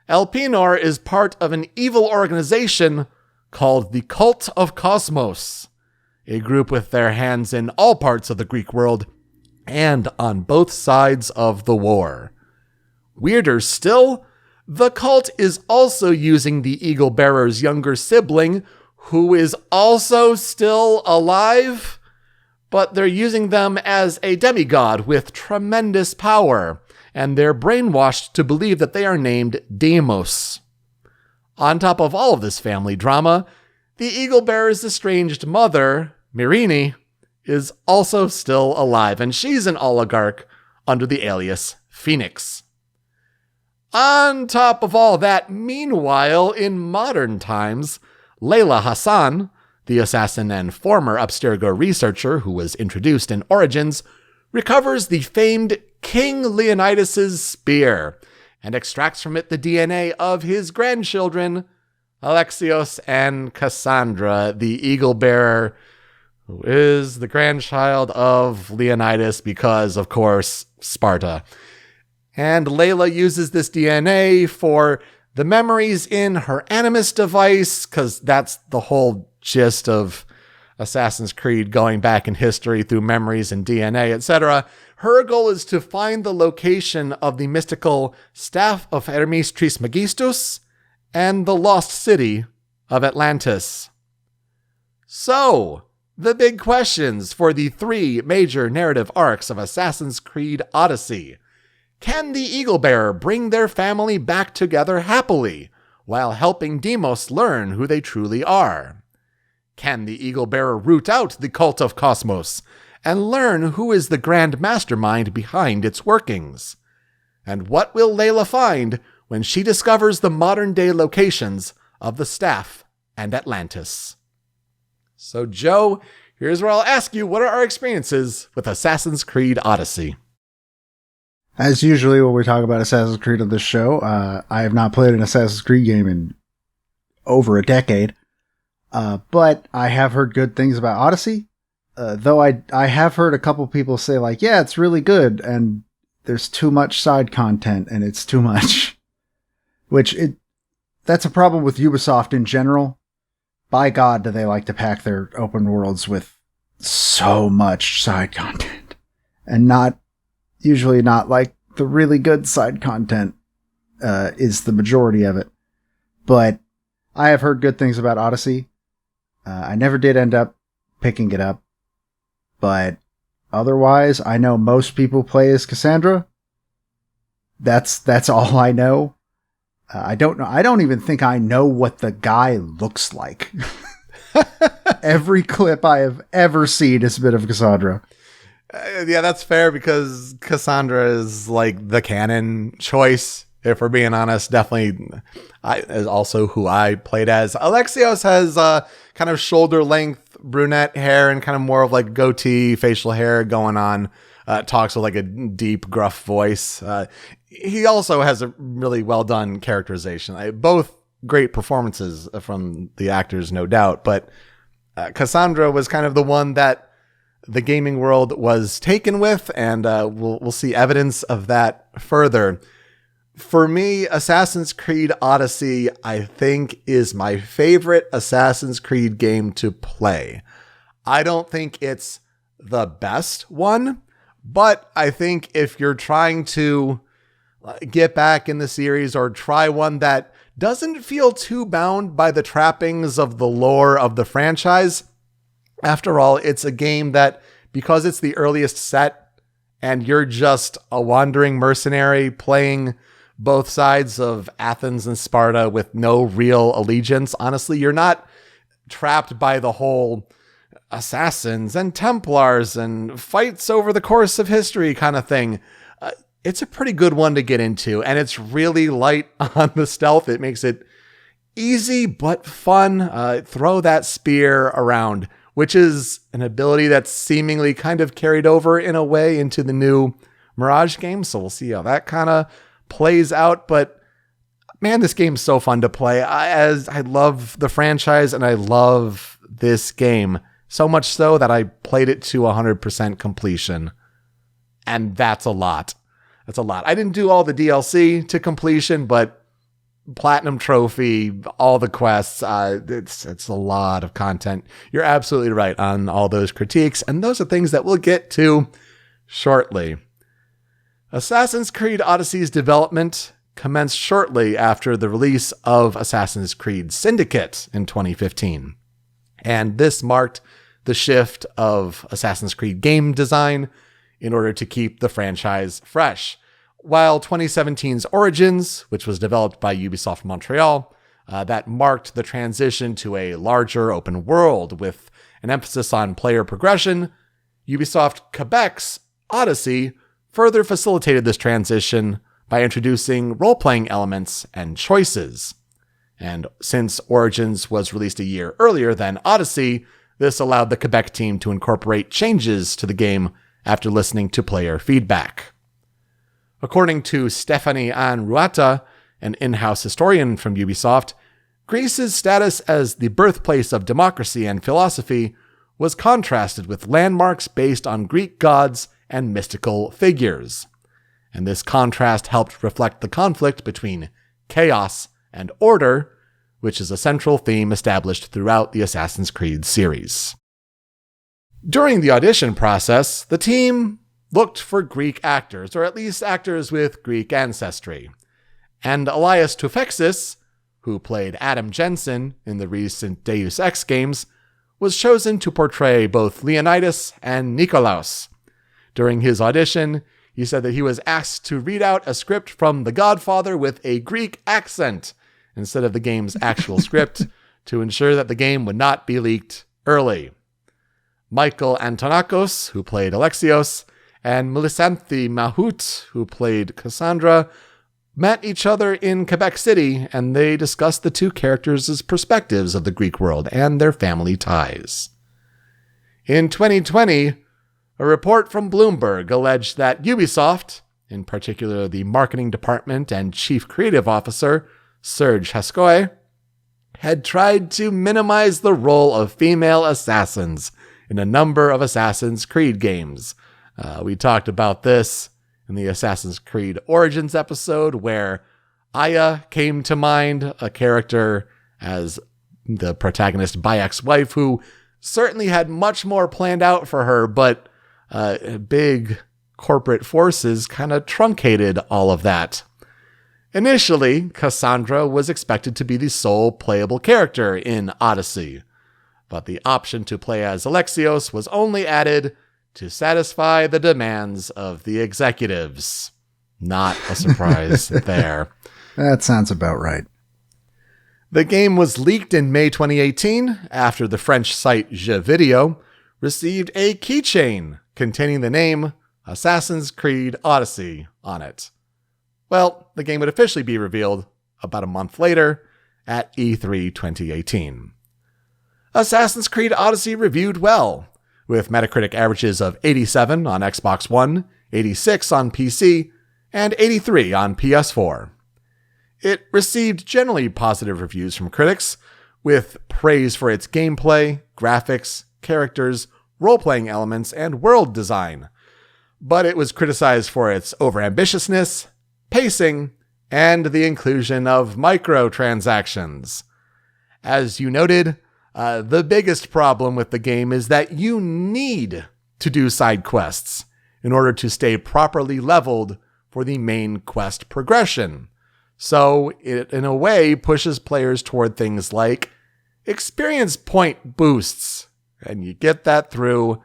[SPEAKER 2] Elpinor is part of an evil organization called the Cult of Cosmos, a group with their hands in all parts of the Greek world and on both sides of the war. Weirder still, the cult is also using the Eagle Bearer's younger sibling, who is also still alive, but they're using them as a demigod with tremendous power, and they're brainwashed to believe that they are named Deimos. On top of all of this family drama, the Eagle Bearer's estranged mother, Myrine, is also still alive, and she's an oligarch under the alias Phoenix. On top of all that, meanwhile, in modern times, Layla Hassan, the assassin and former Abstergo researcher who was introduced in Origins, recovers the famed King Leonidas' spear and extracts from it the DNA of his grandchildren, Alexios and Cassandra, the Eagle Bearer, who is the grandchild of Leonidas because, of course, Sparta. And Layla uses this DNA for the memories in her Animus device, because that's the whole gist of Assassin's Creed, going back in history through memories and DNA, etc. Her goal is to find the location of the mystical Staff of Hermes Trismegistus and the lost city of Atlantis. So, the big questions for the three major narrative arcs of Assassin's Creed Odyssey. Can the Eagle Bearer bring their family back together happily while helping Deimos learn who they truly are? Can the Eagle Bearer root out the Cult of Cosmos and learn who is the grand mastermind behind its workings? And what will Layla find when she discovers the modern-day locations of the Staff and Atlantis? So, Joe, here's where I'll ask you, what are our experiences with Assassin's Creed Odyssey?
[SPEAKER 1] As usually when we talk about Assassin's Creed on this show, I have not played an Assassin's Creed game in over a decade, but I have heard good things about Odyssey, though I have heard a couple people say, like, yeah, it's really good, and there's too much side content, and it's too much. That's a problem with Ubisoft in general. By God, do they like to pack their open worlds with so much side content. And usually not like the really good side content is the majority of it. But I have heard good things about Odyssey. I never did end up picking it up. But otherwise, I know most people play as Cassandra. That's all I know. I don't know. I don't even think I know what the guy looks like. Every clip I have ever seen has been of Cassandra.
[SPEAKER 2] Yeah, that's fair because Cassandra is like the canon choice. If we're being honest, definitely is also who I played as. Alexios has kind of shoulder length brunette hair and kind of more of like goatee facial hair going on. Talks with like a deep, gruff voice. He also has a really well done characterization. Both great performances from the actors, no doubt. But Cassandra was kind of the one that the gaming world was taken with, and we'll see evidence of that further. For me, Assassin's Creed Odyssey, I think, is my favorite Assassin's Creed game to play. I don't think it's the best one, but I think if you're trying to get back in the series or try one that doesn't feel too bound by the trappings of the lore of the franchise, after all, it's a game that, because it's the earliest set and you're just a wandering mercenary playing both sides of Athens and Sparta with no real allegiance, honestly, you're not trapped by the whole assassins and Templars and fights over the course of history kind of thing. It's a pretty good one to get into, and it's really light on the stealth. It makes it easy but fun. Throw that spear around, which is an ability that's seemingly kind of carried over in a way into the new Mirage game. So we'll see how that kind of plays out. But man, this game's so fun to play. I love the franchise and I love this game so much so that I played it to 100% completion. And that's a lot. That's a lot. I didn't do all the DLC to completion, but Platinum Trophy, all the quests, it's a lot of content. You're absolutely right on all those critiques, and those are things that we'll get to shortly. Assassin's Creed Odyssey's development commenced shortly after the release of Assassin's Creed Syndicate in 2015. And this marked the shift of Assassin's Creed game design in order to keep the franchise fresh. While 2017's Origins, which was developed by Ubisoft Montreal, that marked the transition to a larger open world with an emphasis on player progression, Ubisoft Quebec's Odyssey further facilitated this transition by introducing role-playing elements and choices. And since Origins was released a year earlier than Odyssey, this allowed the Quebec team to incorporate changes to the game after listening to player feedback. According to Stephanie Anne Ruata, an in-house historian from Ubisoft, Greece's status as the birthplace of democracy and philosophy was contrasted with landmarks based on Greek gods and mystical figures. And this contrast helped reflect the conflict between chaos and order, which is a central theme established throughout the Assassin's Creed series. During the audition process, the team looked for Greek actors, or at least actors with Greek ancestry. And Elias Toufexis, who played Adam Jensen in the recent Deus Ex games, was chosen to portray both Leonidas and Nikolaos. During his audition, he said that he was asked to read out a script from The Godfather with a Greek accent instead of the game's actual script to ensure that the game would not be leaked early. Michael Antonakos, who played Alexios, and Melissanthi Mahout, who played Cassandra, met each other in Quebec City, and they discussed the two characters' perspectives of the Greek world and their family ties. In 2020, a report from Bloomberg alleged that Ubisoft, in particular the marketing department and chief creative officer, Serge Hascoe, had tried to minimize the role of female assassins in a number of Assassin's Creed games. We talked about this in the Assassin's Creed Origins episode, where Aya came to mind, a character as the protagonist Bayek's wife, who certainly had much more planned out for her, but big corporate forces kind of truncated all of that. Initially, Cassandra was expected to be the sole playable character in Odyssey, but the option to play as Alexios was only added to satisfy the demands of the executives. Not a surprise there.
[SPEAKER 1] That sounds about right.
[SPEAKER 2] The game was leaked in May 2018 after the French site JeuxVideo received a keychain containing the name Assassin's Creed Odyssey on it. Well, the game would officially be revealed about a month later at E3 2018. Assassin's Creed Odyssey reviewed well, with Metacritic averages of 87 on Xbox One, 86 on PC, and 83 on PS4. It received generally positive reviews from critics, with praise for its gameplay, graphics, characters, role-playing elements, and world design. But it was criticized for its overambitiousness, pacing, and the inclusion of microtransactions. As you noted, the biggest problem with the game is that you need to do side quests in order to stay properly leveled for the main quest progression. So it, in a way, pushes players toward things like experience point boosts, and you get that through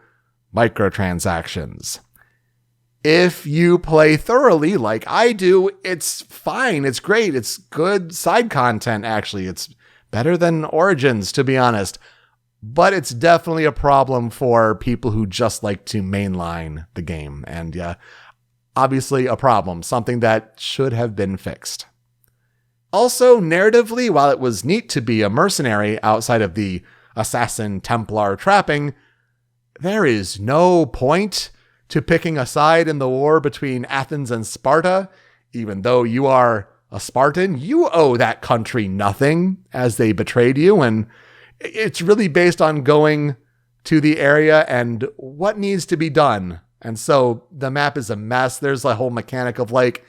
[SPEAKER 2] microtransactions. If you play thoroughly like I do, it's fine, it's great, it's good side content, actually. It's better than Origins, to be honest. But it's definitely a problem for people who just like to mainline the game. And yeah, obviously a problem, something that should have been fixed. Also, narratively, while it was neat to be a mercenary outside of the assassin Templar trapping, there is no point to picking a side in the war between Athens and Sparta. Even though you are a Spartan, you owe that country nothing, as they betrayed you, and it's really based on going to the area and what needs to be done. And so the map is a mess. There's a whole mechanic of like,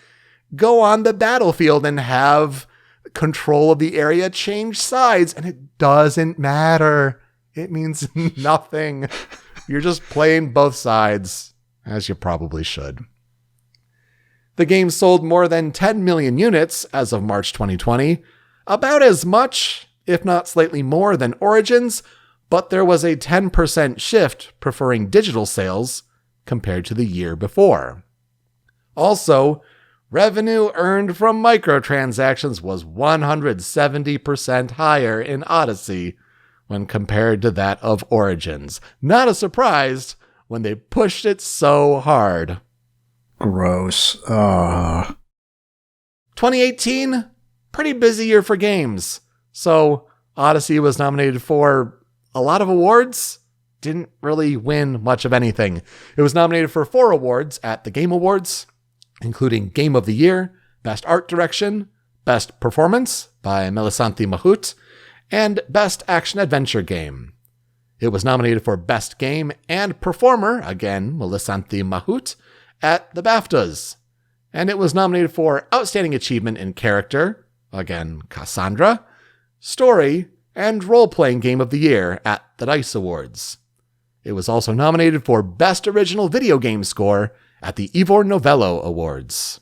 [SPEAKER 2] go on the battlefield and have control of the area, change sides, and it doesn't matter. It means nothing. You're just playing both sides, as you probably should. The game sold more than 10 million units as of March 2020, about as much, if not slightly more, than Origins, but there was a 10% shift preferring digital sales compared to the year before. Also, revenue earned from microtransactions was 170% higher in Odyssey when compared to that of Origins. Not a surprise when they pushed it so hard.
[SPEAKER 1] Gross.
[SPEAKER 2] 2018, pretty busy year for games. So Odyssey was nominated for a lot of awards. Didn't really win much of anything. It was nominated for 4 awards at the Game Awards, including Game of the Year, Best Art Direction, Best Performance by Milisanthi Mahut, and Best Action Adventure Game. It was nominated for Best Game and Performer, again Milisanthi Mahut, at the BAFTAs. And it was nominated for Outstanding Achievement in Character, again Cassandra, Story, and Role-Playing Game of the Year at the DICE Awards. It was also nominated for Best Original Video Game Score at the Ivor Novello Awards.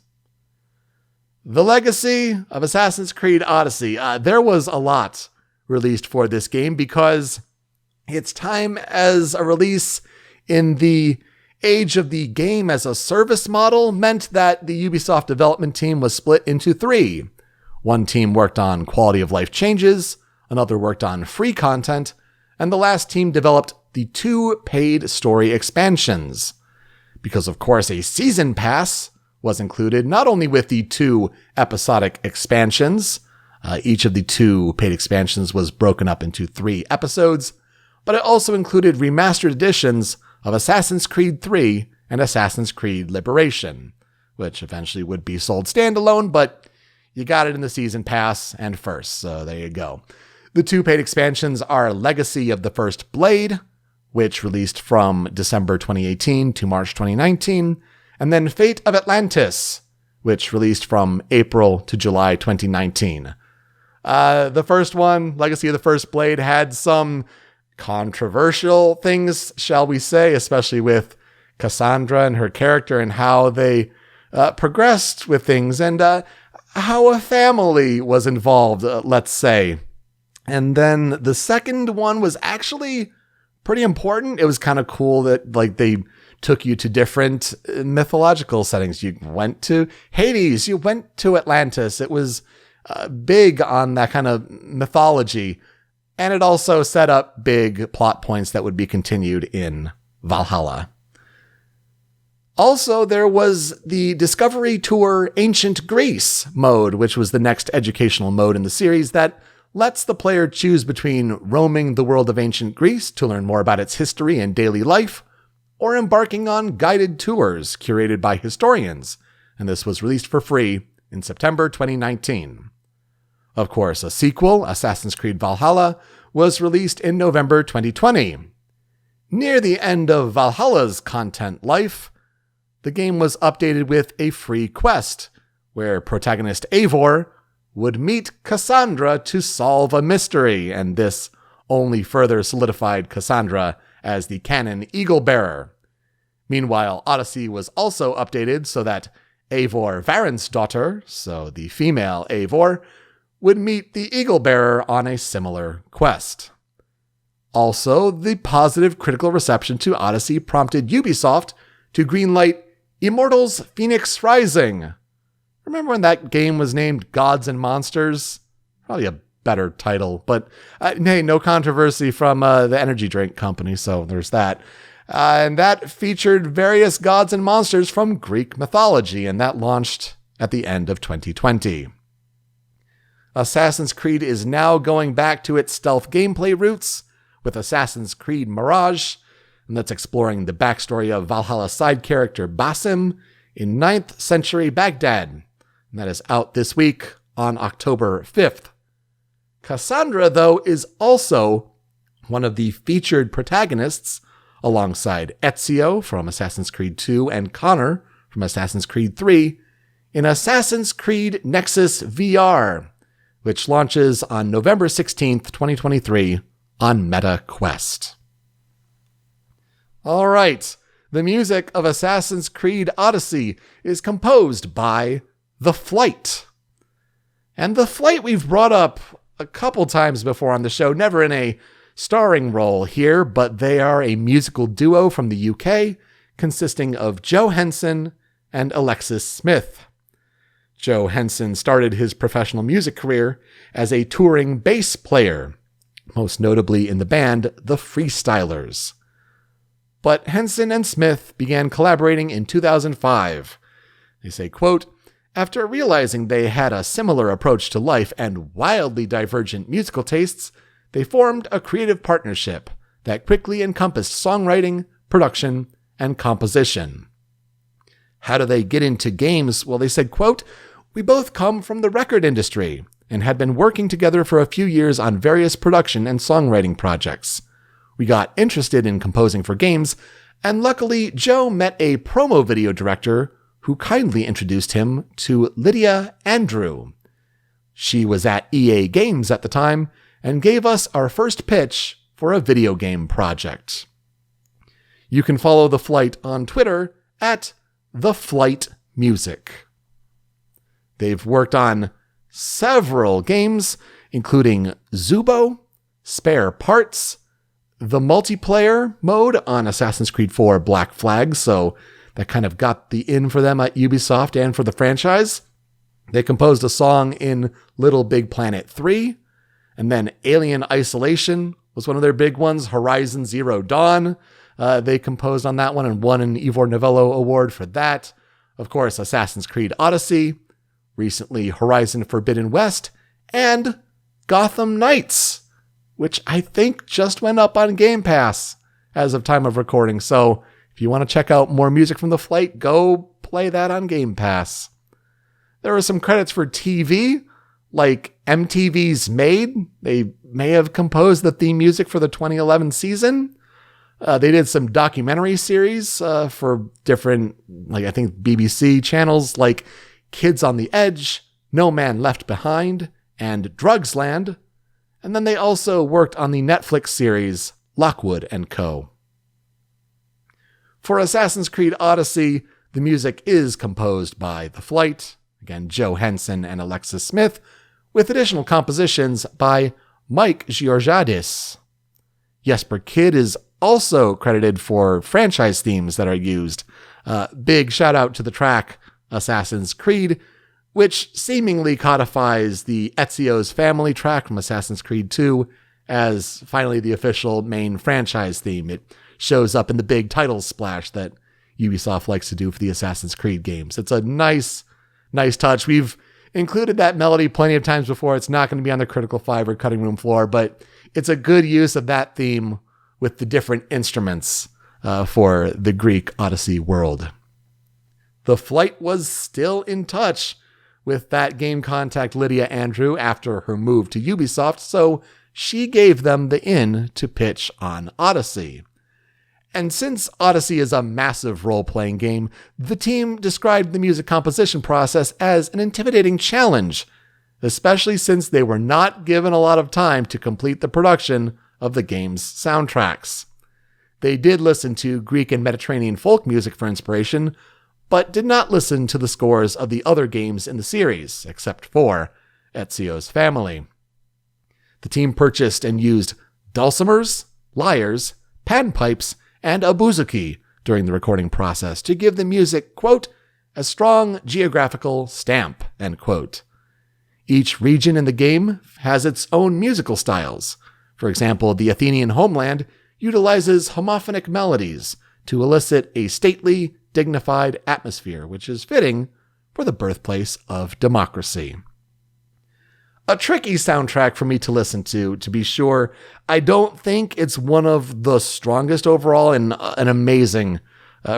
[SPEAKER 2] The legacy of Assassin's Creed Odyssey. There was a lot released for this game because its time as a release in the age of the game as a service model meant that the Ubisoft development team was split into 3. One team worked on quality of life changes, another worked on free content, and the last team developed the 2 paid story expansions. Because of course a season pass was included not only with the 2 episodic expansions, each of the 2 paid expansions was broken up into 3 episodes, but it also included remastered editions of Assassin's Creed 3 and Assassin's Creed Liberation, which eventually would be sold standalone, but you got it in the season pass and first, so there you go. The 2 paid expansions are Legacy of the First Blade, which released from December 2018 to March 2019, and then Fate of Atlantis, which released from April to July 2019. The first one, Legacy of the First Blade, had some controversial things, shall we say, especially with Cassandra and her character and how they progressed with things and how a family was involved, let's say. And then the second one was actually pretty important. It was kind of cool that like they took you to different mythological settings. You went to Hades, you went to Atlantis. It was big on that kind of mythology. And it also set up big plot points that would be continued in Valhalla. Also, there was the Discovery Tour Ancient Greece mode, which was the next educational mode in the series that lets the player choose between roaming the world of ancient Greece to learn more about its history and daily life, or embarking on guided tours curated by historians, and this was released for free in September 2019. Of course, a sequel, Assassin's Creed Valhalla, was released in November 2020. Near the end of Valhalla's content life, the game was updated with a free quest, where protagonist Eivor would meet Cassandra to solve a mystery, and this only further solidified Cassandra as the canon Eagle Bearer. Meanwhile, Odyssey was also updated so that Eivor Varen's daughter, so the female Eivor, would meet the Eagle Bearer on a similar quest. Also, the positive critical reception to Odyssey prompted Ubisoft to greenlight Immortals Phoenix Rising. Remember when that game was named Gods and Monsters? Probably a better title, but hey, no controversy from the energy drink company, so there's that. And that featured various gods and monsters from Greek mythology, and that launched at the end of 2020. Assassin's Creed is now going back to its stealth gameplay roots with Assassin's Creed Mirage, and that's exploring the backstory of Valhalla side character Basim in 9th century Baghdad, and that is out this week on October 5th. Cassandra, though, is also one of the featured protagonists alongside Ezio from Assassin's Creed 2 and Connor from Assassin's Creed 3 in Assassin's Creed Nexus VR, which launches on November 16th, 2023 on Meta Quest. All right, the music of Assassin's Creed Odyssey is composed by The Flight. And The Flight we've brought up a couple times before on the show, never in a starring role here, but they are a musical duo from the UK consisting of Joe Henson and Alexis Smith. Joe Henson started his professional music career as a touring bass player, most notably in the band The Freestylers. But Henson and Smith began collaborating in 2005. They say, quote, "After realizing they had a similar approach to life and wildly divergent musical tastes, they formed a creative partnership that quickly encompassed songwriting, production, and composition." How do they get into games? Well, they said, quote, "We both come from the record industry and had been working together for a few years on various production and songwriting projects. We got interested in composing for games, and luckily Joe met a promo video director who kindly introduced him to Lydia Andrew. She was at EA Games at the time and gave us our first pitch for a video game project." You can follow The Flight on Twitter at TheFlightMusic. They've worked on several games, including Zubo, Spare Parts, the multiplayer mode on Assassin's Creed 4 Black Flag, so that kind of got the in for them at Ubisoft and for the franchise. They composed a song in Little Big Planet 3, and then Alien Isolation was one of their big ones, Horizon Zero Dawn. They composed on that one and won an Ivor Novello Award for that. Of course, Assassin's Creed Odyssey, recently Horizon Forbidden West, and Gotham Knights, which I think just went up on Game Pass as of time of recording. So if you want to check out more music from The Flight, go play that on Game Pass. There are some credits for TV, like MTV's Made. They may have composed the theme music for the 2011 season. They did some documentary series for different, like I think BBC channels like Kids on the Edge, No Man Left Behind, and Drugsland. And then they also worked on the Netflix series Lockwood & Co. For Assassin's Creed Odyssey, the music is composed by The Flight, again Joe Henson and Alexis Smith, with additional compositions by Mike Georgiadis. Jesper Kyd is also credited for franchise themes that are used. Big shout out to the track Assassin's Creed, which seemingly codifies the Ezio's Family track from Assassin's Creed 2 as finally the official main franchise theme. It shows up in the big title splash that Ubisoft likes to do for the Assassin's Creed games. It's a nice touch. We've included that melody plenty of times before. It's not going to be on the Critical 5 or cutting room floor, but it's a good use of that theme with the different instruments for the Greek Odyssey world. The flight was still in touch with that game contact Lydia Andrew after her move to Ubisoft, so she gave them the in to pitch on Odyssey. And since Odyssey is a massive role-playing game, the team described the music composition process as an intimidating challenge, especially since they were not given a lot of time to complete the production of the game's soundtracks. They did listen to Greek and Mediterranean folk music for inspiration, but did not listen to the scores of the other games in the series, except for Ezio's Family. The team purchased and used dulcimers, lyres, panpipes, and a bouzouki during the recording process to give the music, quote, a strong geographical stamp, end quote. Each region in the game has its own musical styles. For example, the Athenian homeland utilizes homophonic melodies to elicit a stately, dignified atmosphere, which is fitting for the birthplace of democracy. A tricky soundtrack for me to listen to be sure. I don't think it's one of the strongest overall in an amazing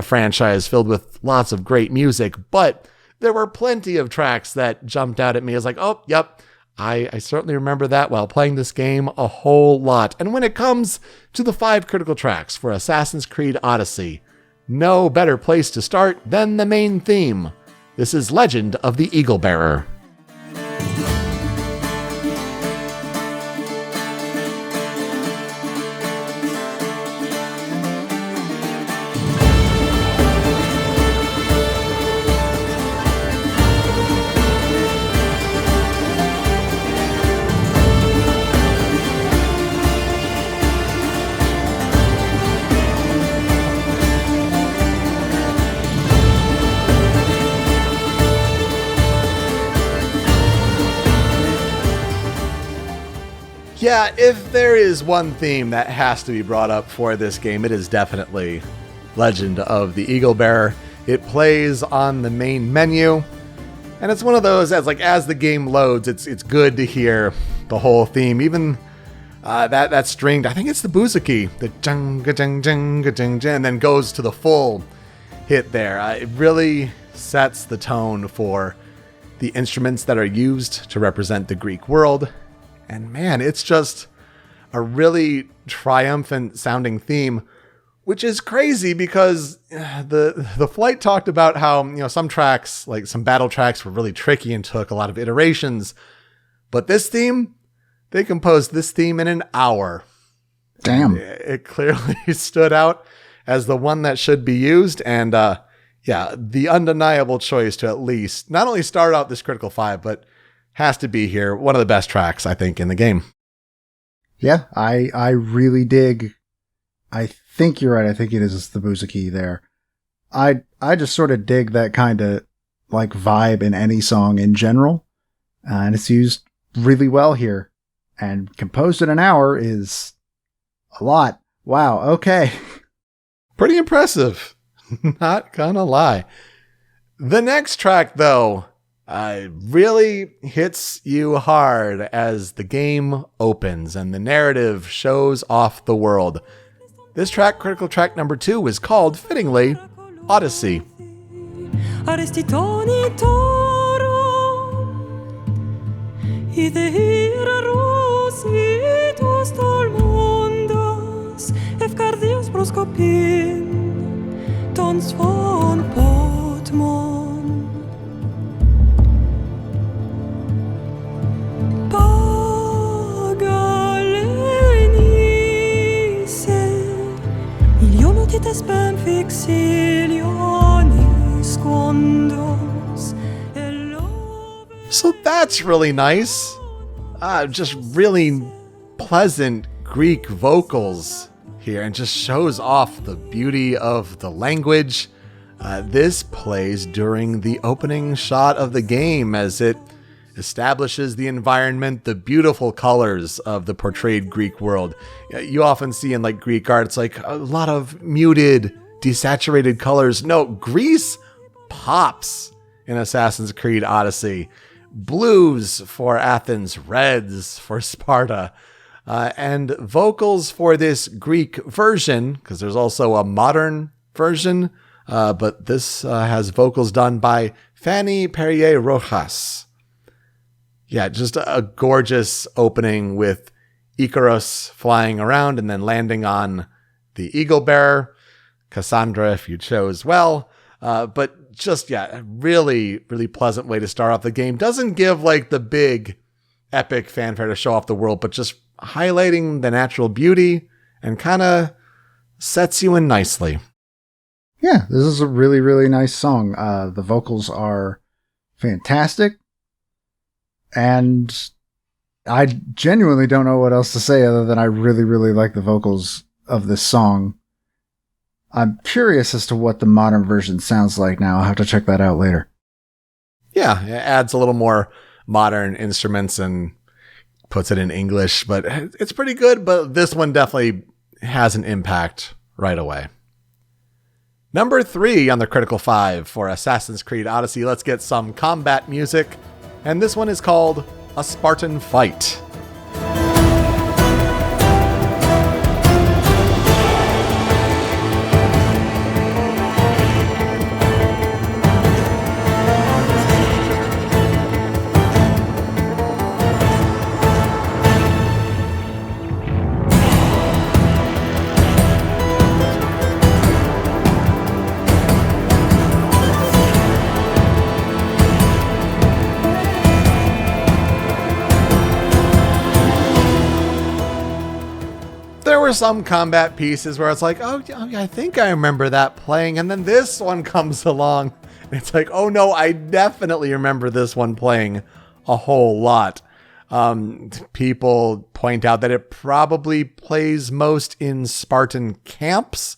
[SPEAKER 2] franchise filled with lots of great music, but there were plenty of tracks that jumped out at me as like, oh, yep, I certainly remember that while playing this game a whole lot. And when it comes to the 5 critical tracks for Assassin's Creed Odyssey, no better place to start than the main theme. This is Legend of the Eagle Bearer. Yeah, if there is one theme that has to be brought up for this game, it is definitely Legend of the Eagle Bearer. It plays on the main menu, and it's one of those as the game loads, it's good to hear the whole theme, even that stringed. I think it's the bouzouki, the jung jung jung jung, and then goes to the full hit there. It really sets the tone for the instruments that are used to represent the Greek world. And man, it's just a really triumphant sounding theme, which is crazy because the flight talked about how, some tracks, like some battle tracks, were really tricky and took a lot of iterations. But this theme, they composed this theme in an hour.
[SPEAKER 1] Damn.
[SPEAKER 2] It clearly stood out as the one that should be used. And the undeniable choice to at least not only start out this Critical 5, but has to be here. One of the best tracks, I think, in the game.
[SPEAKER 1] Yeah, I really dig. I think you're right. I think it is the bouzouki there. I just sort of dig that kind of like vibe in any song in general. And it's used really well here. And composed in an hour is a lot. Wow, okay.
[SPEAKER 2] Pretty impressive. Not gonna lie. The next track, though, really hits you hard as the game opens and the narrative shows off the world. This track, critical track number 2, is called, fittingly, Odyssey. So that's really nice. Just really pleasant Greek vocals here and just shows off the beauty of the language. This plays during the opening shot of the game as it establishes the environment, the beautiful colors of the portrayed Greek world. You often see in like Greek art, it's like a lot of muted, desaturated colors. No, Greece pops in Assassin's Creed Odyssey. Blues for Athens, reds for Sparta. And vocals for this Greek version, because there's also a modern version, but this has vocals done by Fanny Perrier Rojas. Yeah, just a gorgeous opening with Icarus flying around and then landing on the Eagle Bearer. Cassandra, if you chose well. But just, yeah, a really, really pleasant way to start off the game. Doesn't give like the big epic fanfare to show off the world, but just highlighting the natural beauty and kind of sets you in nicely.
[SPEAKER 1] Yeah, this is a really, really nice song. The vocals are fantastic. And I genuinely don't know what else to say other than I really, really like the vocals of this song. I'm curious as to what the modern version sounds like now. I'll have to check that out later.
[SPEAKER 2] Yeah, it adds a little more modern instruments and puts it in English, but it's pretty good. But this one definitely has an impact right away. Number 3 on the Critical 5 for Assassin's Creed Odyssey. Let's get some combat music. And this one is called A Spartan Fight. Some combat pieces where it's like, oh, I think I remember that playing, and then this one comes along and it's like, oh no, I definitely remember this one playing a whole lot. People point out that it probably plays most in Spartan camps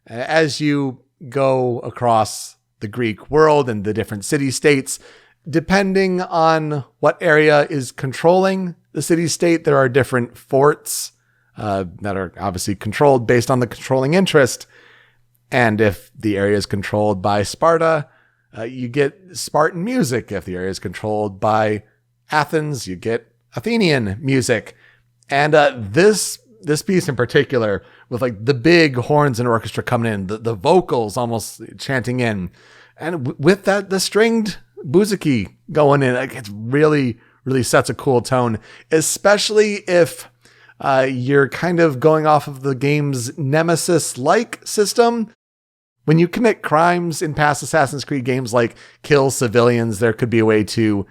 [SPEAKER 2] as you go across the Greek world and the different city-states. Depending on what area is controlling the city-state, there are different forts that are obviously controlled based on the controlling interest. And if the area is controlled by Sparta, you get Spartan music. If the area is controlled by Athens, you get Athenian music. And this piece in particular, with like the big horns and orchestra coming in, the vocals almost chanting in, and with that the stringed bouzouki going in, like, it's really, really sets a cool tone, especially if you're kind of going off of the game's Nemesis-like system. When you commit crimes in past Assassin's Creed games like kill civilians, there could be a way to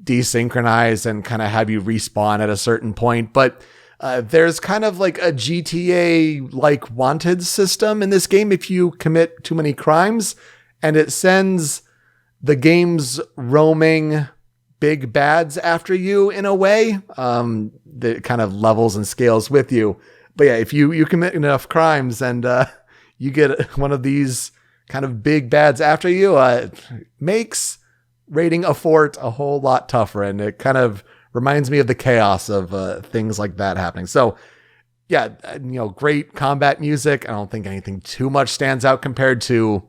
[SPEAKER 2] desynchronize and kind of have you respawn at a certain point. But there's kind of like a GTA-like wanted system in this game if you commit too many crimes, and it sends the game's roaming big bads after you in a way that kind of levels and scales with you. But yeah, if you commit enough crimes and you get one of these kind of big bads after you, it makes raiding a fort a whole lot tougher. And it kind of reminds me of the chaos of things like that happening. So yeah, great combat music. I don't think anything too much stands out compared to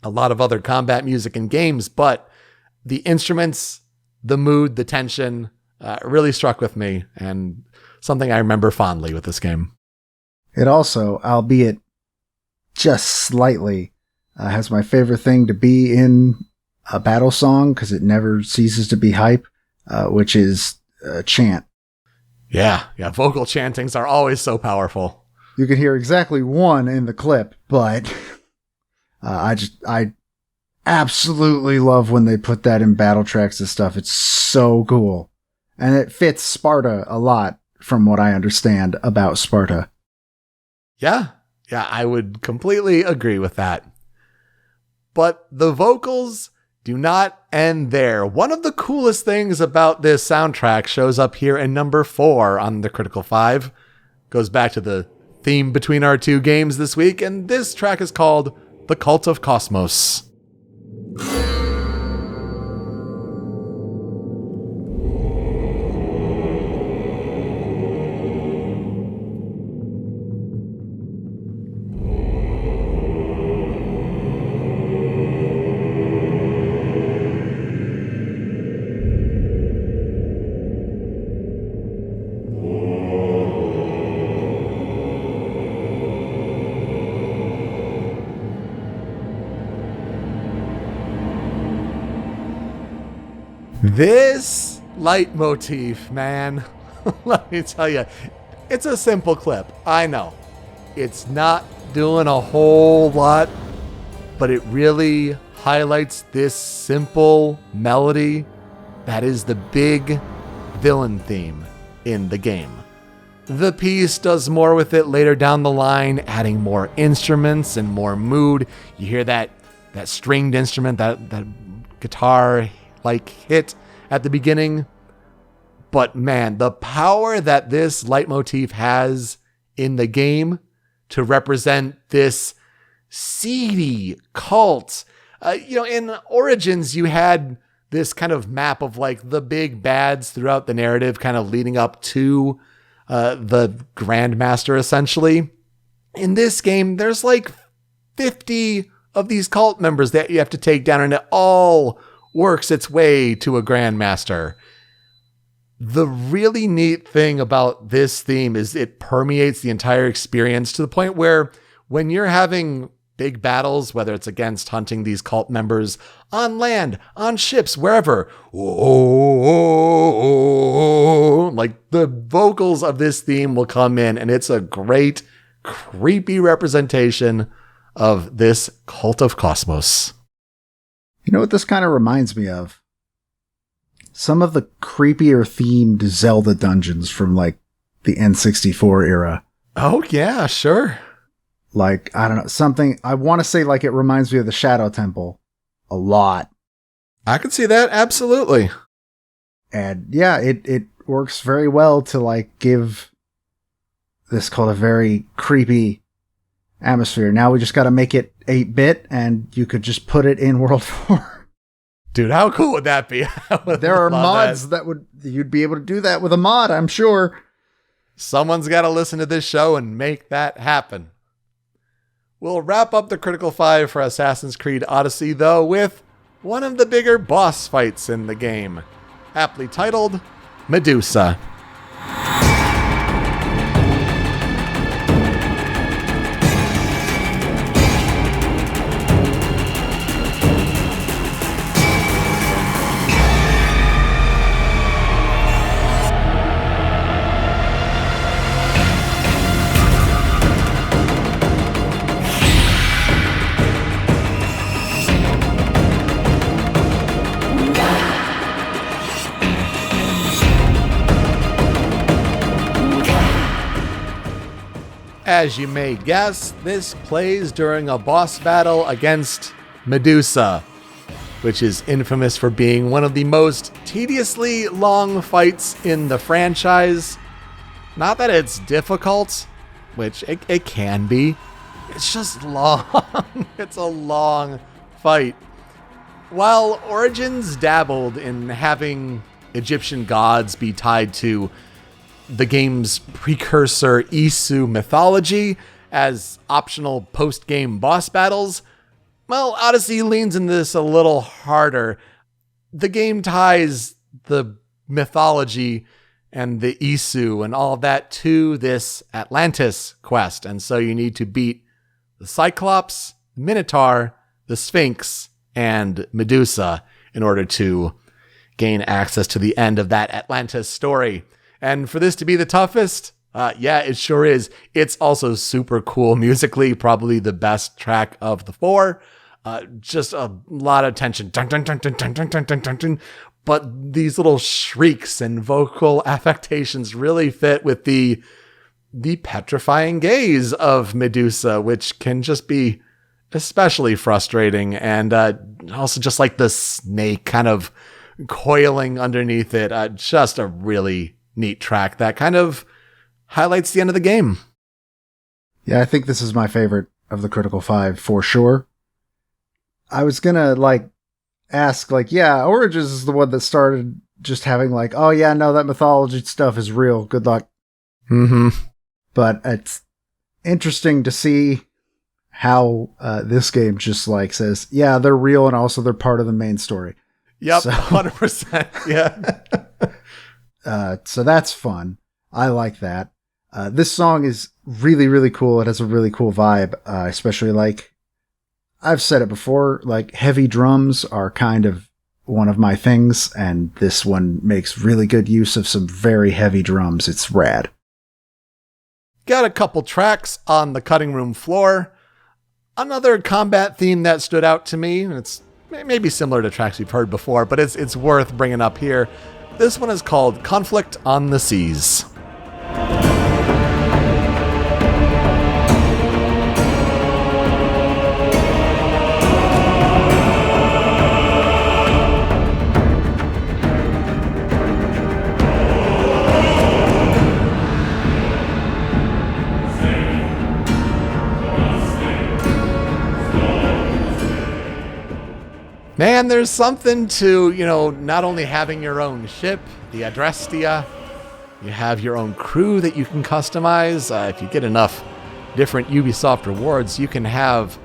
[SPEAKER 2] a lot of other combat music in games, but the instruments, the mood, the tension really struck with me, and something I remember fondly with this game.
[SPEAKER 1] It also, albeit just slightly, has my favorite thing to be in a battle song, because it never ceases to be hype, which is chant.
[SPEAKER 2] Yeah, vocal chantings are always so powerful.
[SPEAKER 1] You can hear exactly one in the clip, but I absolutely love when they put that in battle tracks and stuff. It's so cool. And it fits Sparta a lot, from what I understand about Sparta.
[SPEAKER 2] Yeah, I would completely agree with that. But the vocals do not end there. One of the coolest things about this soundtrack shows up here in number 4 on the Critical 5. Goes back to the theme between our two games this week, and this track is called The Cult of Cosmos. This leitmotif, man, let me tell you, it's a simple clip. I know. It's not doing a whole lot, but it really highlights this simple melody that is the big villain theme in the game. The piece does more with it later down the line, adding more instruments and more mood. You hear that stringed instrument, that guitar hit at the beginning. But man, the power that this leitmotif has in the game to represent this seedy cult. In Origins, you had this kind of map of the big bads throughout the narrative, kind of leading up to the Grandmaster, essentially. In this game, there's 50 of these cult members that you have to take down, and it all works its way to a Grandmaster. The really neat thing about this theme is it permeates the entire experience to the point where when you're having big battles, whether it's against hunting these cult members on land, on ships, wherever, the vocals of this theme will come in, and it's a great, creepy representation of this cult of Cosmos.
[SPEAKER 1] You know what this kind of reminds me of? Some of the creepier themed Zelda dungeons from the N64 era.
[SPEAKER 2] Oh, yeah, sure.
[SPEAKER 1] I don't know, something, I want to say it reminds me of the Shadow Temple a lot.
[SPEAKER 2] I can see that, absolutely.
[SPEAKER 1] And yeah, it works very well to give this called a very creepy atmosphere. Now we just got to make it 8-bit and you could just put it in World 4.
[SPEAKER 2] Dude, how cool would that be?
[SPEAKER 1] There are mods you'd be able to do that with a mod, I'm sure.
[SPEAKER 2] Someone's got to listen to this show and make that happen. We'll wrap up the Critical 5 for Assassin's Creed Odyssey, though, with one of the bigger boss fights in the game, aptly titled Medusa. As you may guess, this plays during a boss battle against Medusa, which is infamous for being one of the most tediously long fights in the franchise. Not that it's difficult, which it can be. It's just long. It's a long fight. While Origins dabbled in having Egyptian gods be tied to the game's precursor Isu mythology as optional post-game boss battles, well, Odyssey leans into this a little harder. The game ties the mythology and the Isu and all of that to this Atlantis quest, and so you need to beat the Cyclops, Minotaur, the Sphinx, and Medusa in order to gain access to the end of that Atlantis story. And for this to be the toughest, yeah, it sure is. It's also super cool musically, probably the best track of the 4. Just a lot of tension. Dun, dun, dun, dun, dun, dun, dun, dun, dun, dun. But these little shrieks and vocal affectations really fit with the petrifying gaze of Medusa, which can just be especially frustrating. And also just the snake kind of coiling underneath it. Just a really neat track that kind of highlights the end of the game.
[SPEAKER 1] Yeah, I think this is my favorite of the Critical Five for sure. I was gonna ask Origins is the one that started just having oh yeah, no, that mythology stuff is real. Good luck.
[SPEAKER 2] Mm-hmm.
[SPEAKER 1] But it's interesting to see how this game just says, yeah, they're real and also they're part of the main story.
[SPEAKER 2] Yep, 100%. Yeah.
[SPEAKER 1] So that's fun. I like that. This song is really, really cool. It has a really cool vibe, especially I've said it before, heavy drums are kind of one of my things, and this one makes really good use of some very heavy drums. It's rad.
[SPEAKER 2] Got a couple tracks on the cutting room floor. Another combat theme that stood out to me, and it's maybe similar to tracks we've heard before, but it's worth bringing up here. This one is called Conflict on the Seas. Man, there's something to, not only having your own ship, the Adrestia, you have your own crew that you can customize. If you get enough different Ubisoft rewards, you can have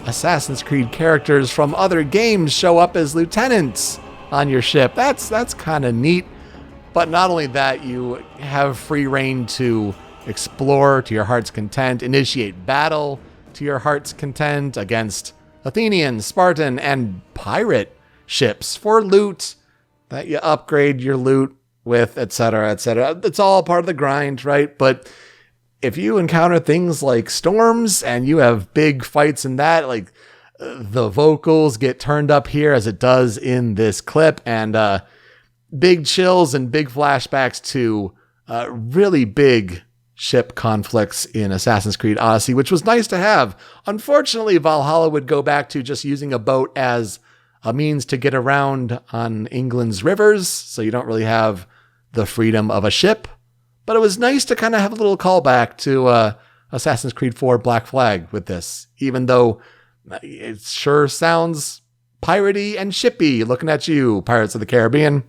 [SPEAKER 2] Assassin's Creed characters from other games show up as lieutenants on your ship. That's kind of neat. But not only that, you have free reign to explore to your heart's content, initiate battle to your heart's content against Athenian, Spartan, and pirate ships for loot that you upgrade your loot with, etc., etc. It's all part of the grind, right? But if you encounter things like storms and you have big fights in that, the vocals get turned up here as it does in this clip, and big chills and big flashbacks to really big ship conflicts in Assassin's Creed Odyssey, which was nice to have. Unfortunately, Valhalla would go back to just using a boat as a means to get around on England's rivers, so you don't really have the freedom of a ship. But it was nice to kind of have a little callback to Assassin's Creed 4 Black Flag with this, even though it sure sounds piratey and shippy. Looking at you, Pirates of the Caribbean.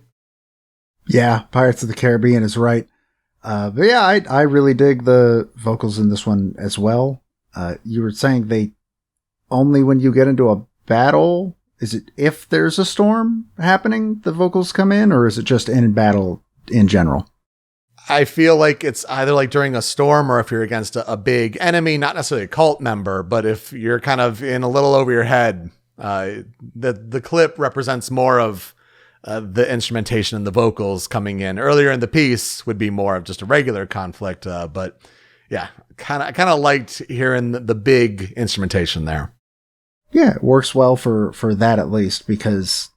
[SPEAKER 1] Yeah, Pirates of the Caribbean is right. But yeah, I really dig the vocals in this one as well. You were saying they only when you get into a battle, is it if there's a storm happening, the vocals come in, or is it just in battle in general?
[SPEAKER 2] I feel like it's either during a storm or if you're against a big enemy, not necessarily a cult member, but if you're kind of in a little over your head, the clip represents more of the instrumentation and the vocals coming in. Earlier in the piece would be more of just a regular conflict, but yeah, kind of liked hearing the big instrumentation there.
[SPEAKER 1] Yeah, it works well for that at least, because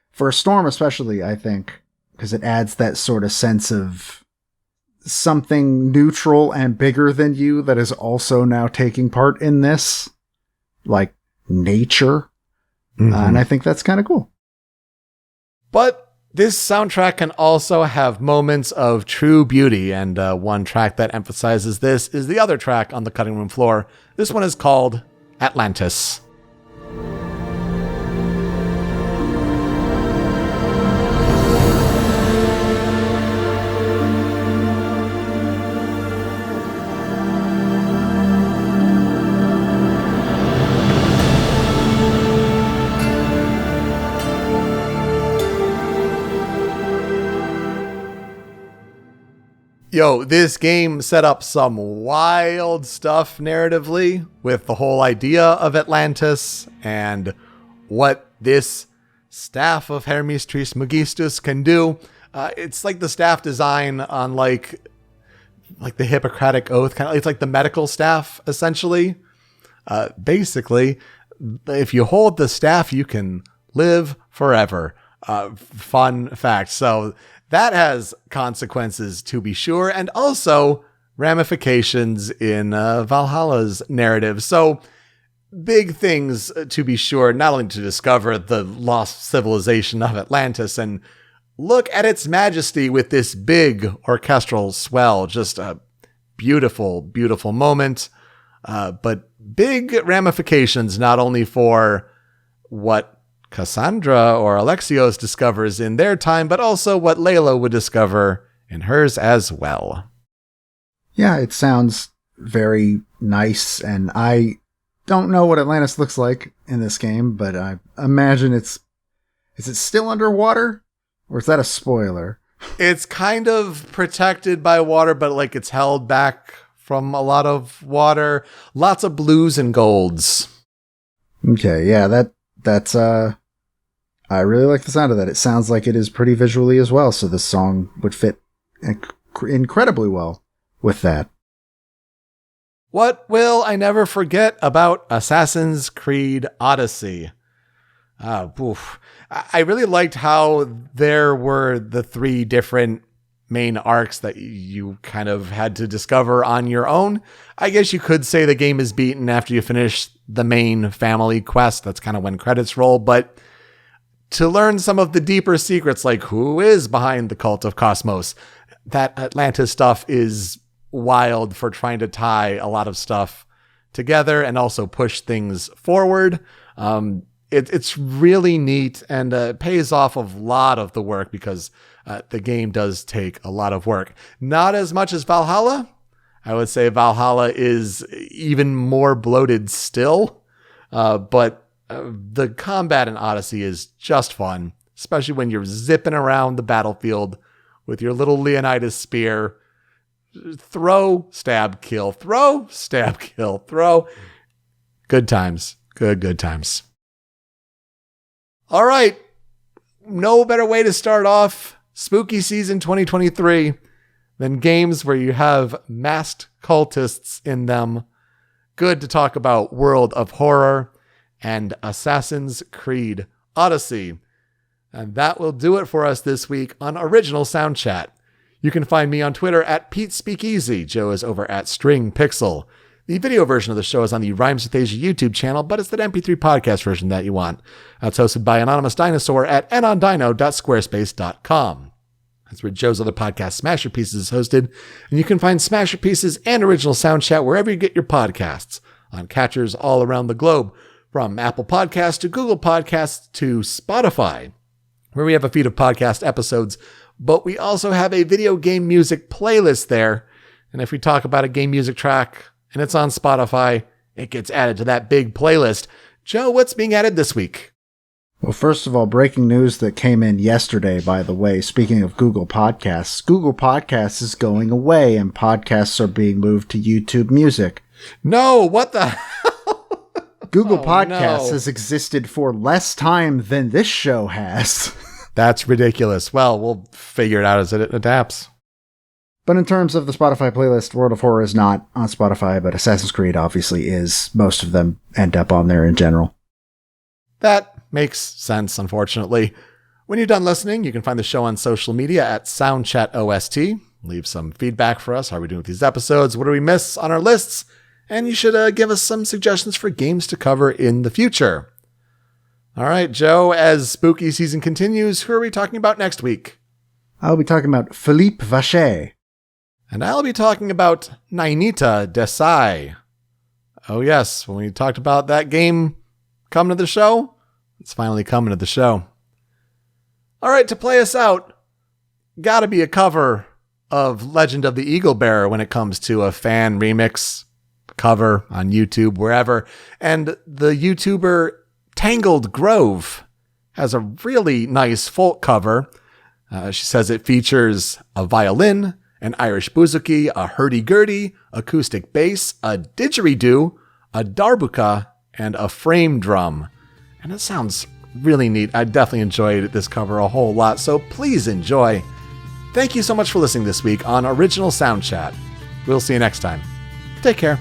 [SPEAKER 1] for a storm especially, I think, because it adds that sort of sense of something neutral and bigger than you that is also now taking part in this, like nature. Mm-hmm. And I think that's kind of cool.
[SPEAKER 2] But this soundtrack can also have moments of true beauty, and one track that emphasizes this is the other track on the cutting room floor. This one is called Atlantis. Yo, this game set up some wild stuff narratively with the whole idea of Atlantis and what this staff of Hermes Trismegistus can do. It's like the staff design on like the Hippocratic Oath, kind of. It's like the medical staff, essentially. Basically, if you hold the staff, you can live forever. Fun fact. So that has consequences, to be sure, and also ramifications in Valhalla's narrative. So big things, to be sure, not only to discover the lost civilization of Atlantis and look at its majesty with this big orchestral swell. Just a beautiful, beautiful moment. but big ramifications not only for what Cassandra or Alexios discovers in their time, but also what Layla would discover in hers as well.
[SPEAKER 1] Yeah, it sounds very nice, and I don't know what Atlantis looks like in this game, but I imagine is it still underwater? Or is that a spoiler?
[SPEAKER 2] It's kind of protected by water, but like it's held back from a lot of water. Lots of blues and golds. Okay,
[SPEAKER 1] yeah, that's I really like the sound of that. It sounds like it is pretty visually as well, so this song would fit incredibly well with that.
[SPEAKER 2] What will I never forget about Assassin's Creed Odyssey? I really liked how there were the 3 different main arcs that you kind of had to discover on your own. I guess you could say the game is beaten after you finish the main family quest. That's kind of when credits roll. But to learn some of the deeper secrets, like who is behind the cult of Cosmos, that Atlantis stuff is wild for trying to tie a lot of stuff together and also push things forward. It's really neat and pays off a lot of the work because the game does take a lot of work. Not as much as Valhalla. I would say Valhalla is even more bloated still, but the combat in Odyssey is just fun, especially when you're zipping around the battlefield with your little Leonidas spear. Throw, stab, kill, throw, stab, kill, throw. Good times. Good times. All right. No better way to start off spooky season 2023 than games where you have masked cultists in them. Good to talk about World of Horror and Assassin's Creed Odyssey. And that will do it for us this week on Original Soundchat. You can find me on Twitter at PeteSpeakEasy. Joe is over at StringPixel. The video version of the show is on the Rhymes with Asia YouTube channel, but it's that MP3 podcast version that you want. That's hosted by Anonymous Dinosaur at anondino.squarespace.com. That's where Joe's other podcast, Smasher Pieces, is hosted. And you can find Smasher Pieces and Original Soundchat wherever you get your podcasts, on catchers all around the globe, from Apple Podcasts to Google Podcasts to Spotify, where we have a feed of podcast episodes, but we also have a video game music playlist there. And if we talk about a game music track and it's on Spotify, it gets added to that big playlist. Joe, what's being added this week?
[SPEAKER 1] Well, first of all, breaking news that came in yesterday, by the way, speaking of Google Podcasts, Google Podcasts is going away and podcasts are being moved to YouTube Music.
[SPEAKER 2] No, what the hell?
[SPEAKER 1] Google Podcasts has existed for less time than this show has.
[SPEAKER 2] That's ridiculous. Well, we'll figure it out as it adapts.
[SPEAKER 1] But in terms of the Spotify playlist, World of Horror is not on Spotify, but Assassin's Creed obviously is. Most of them end up on there in general.
[SPEAKER 2] That makes sense, unfortunately. When you're done listening, you can find the show on social media at Soundchat OST. Leave some feedback for us. How are we doing with these episodes? What do we miss on our lists? And you should give us some suggestions for games to cover in the future. All right, Joe, as spooky season continues, who are we talking about next week?
[SPEAKER 1] I'll be talking about Philippe Vacher.
[SPEAKER 2] And I'll be talking about Nainita Desai. Oh yes, when we talked about that game coming to the show, it's finally coming to the show. All right, to play us out, gotta be a cover of Legend of the Eagle Bearer when it comes to a fan remix cover on YouTube, wherever. And the YouTuber Tangled Grove has a really nice folk cover. She says it features a violin, an Irish bouzouki, a hurdy-gurdy, acoustic bass, a didgeridoo, a darbuka, and a frame drum. And it sounds really neat. I definitely enjoyed this cover a whole lot, so please enjoy. Thank you so much for listening this week on Original Soundchat. We'll see you next time. Take care.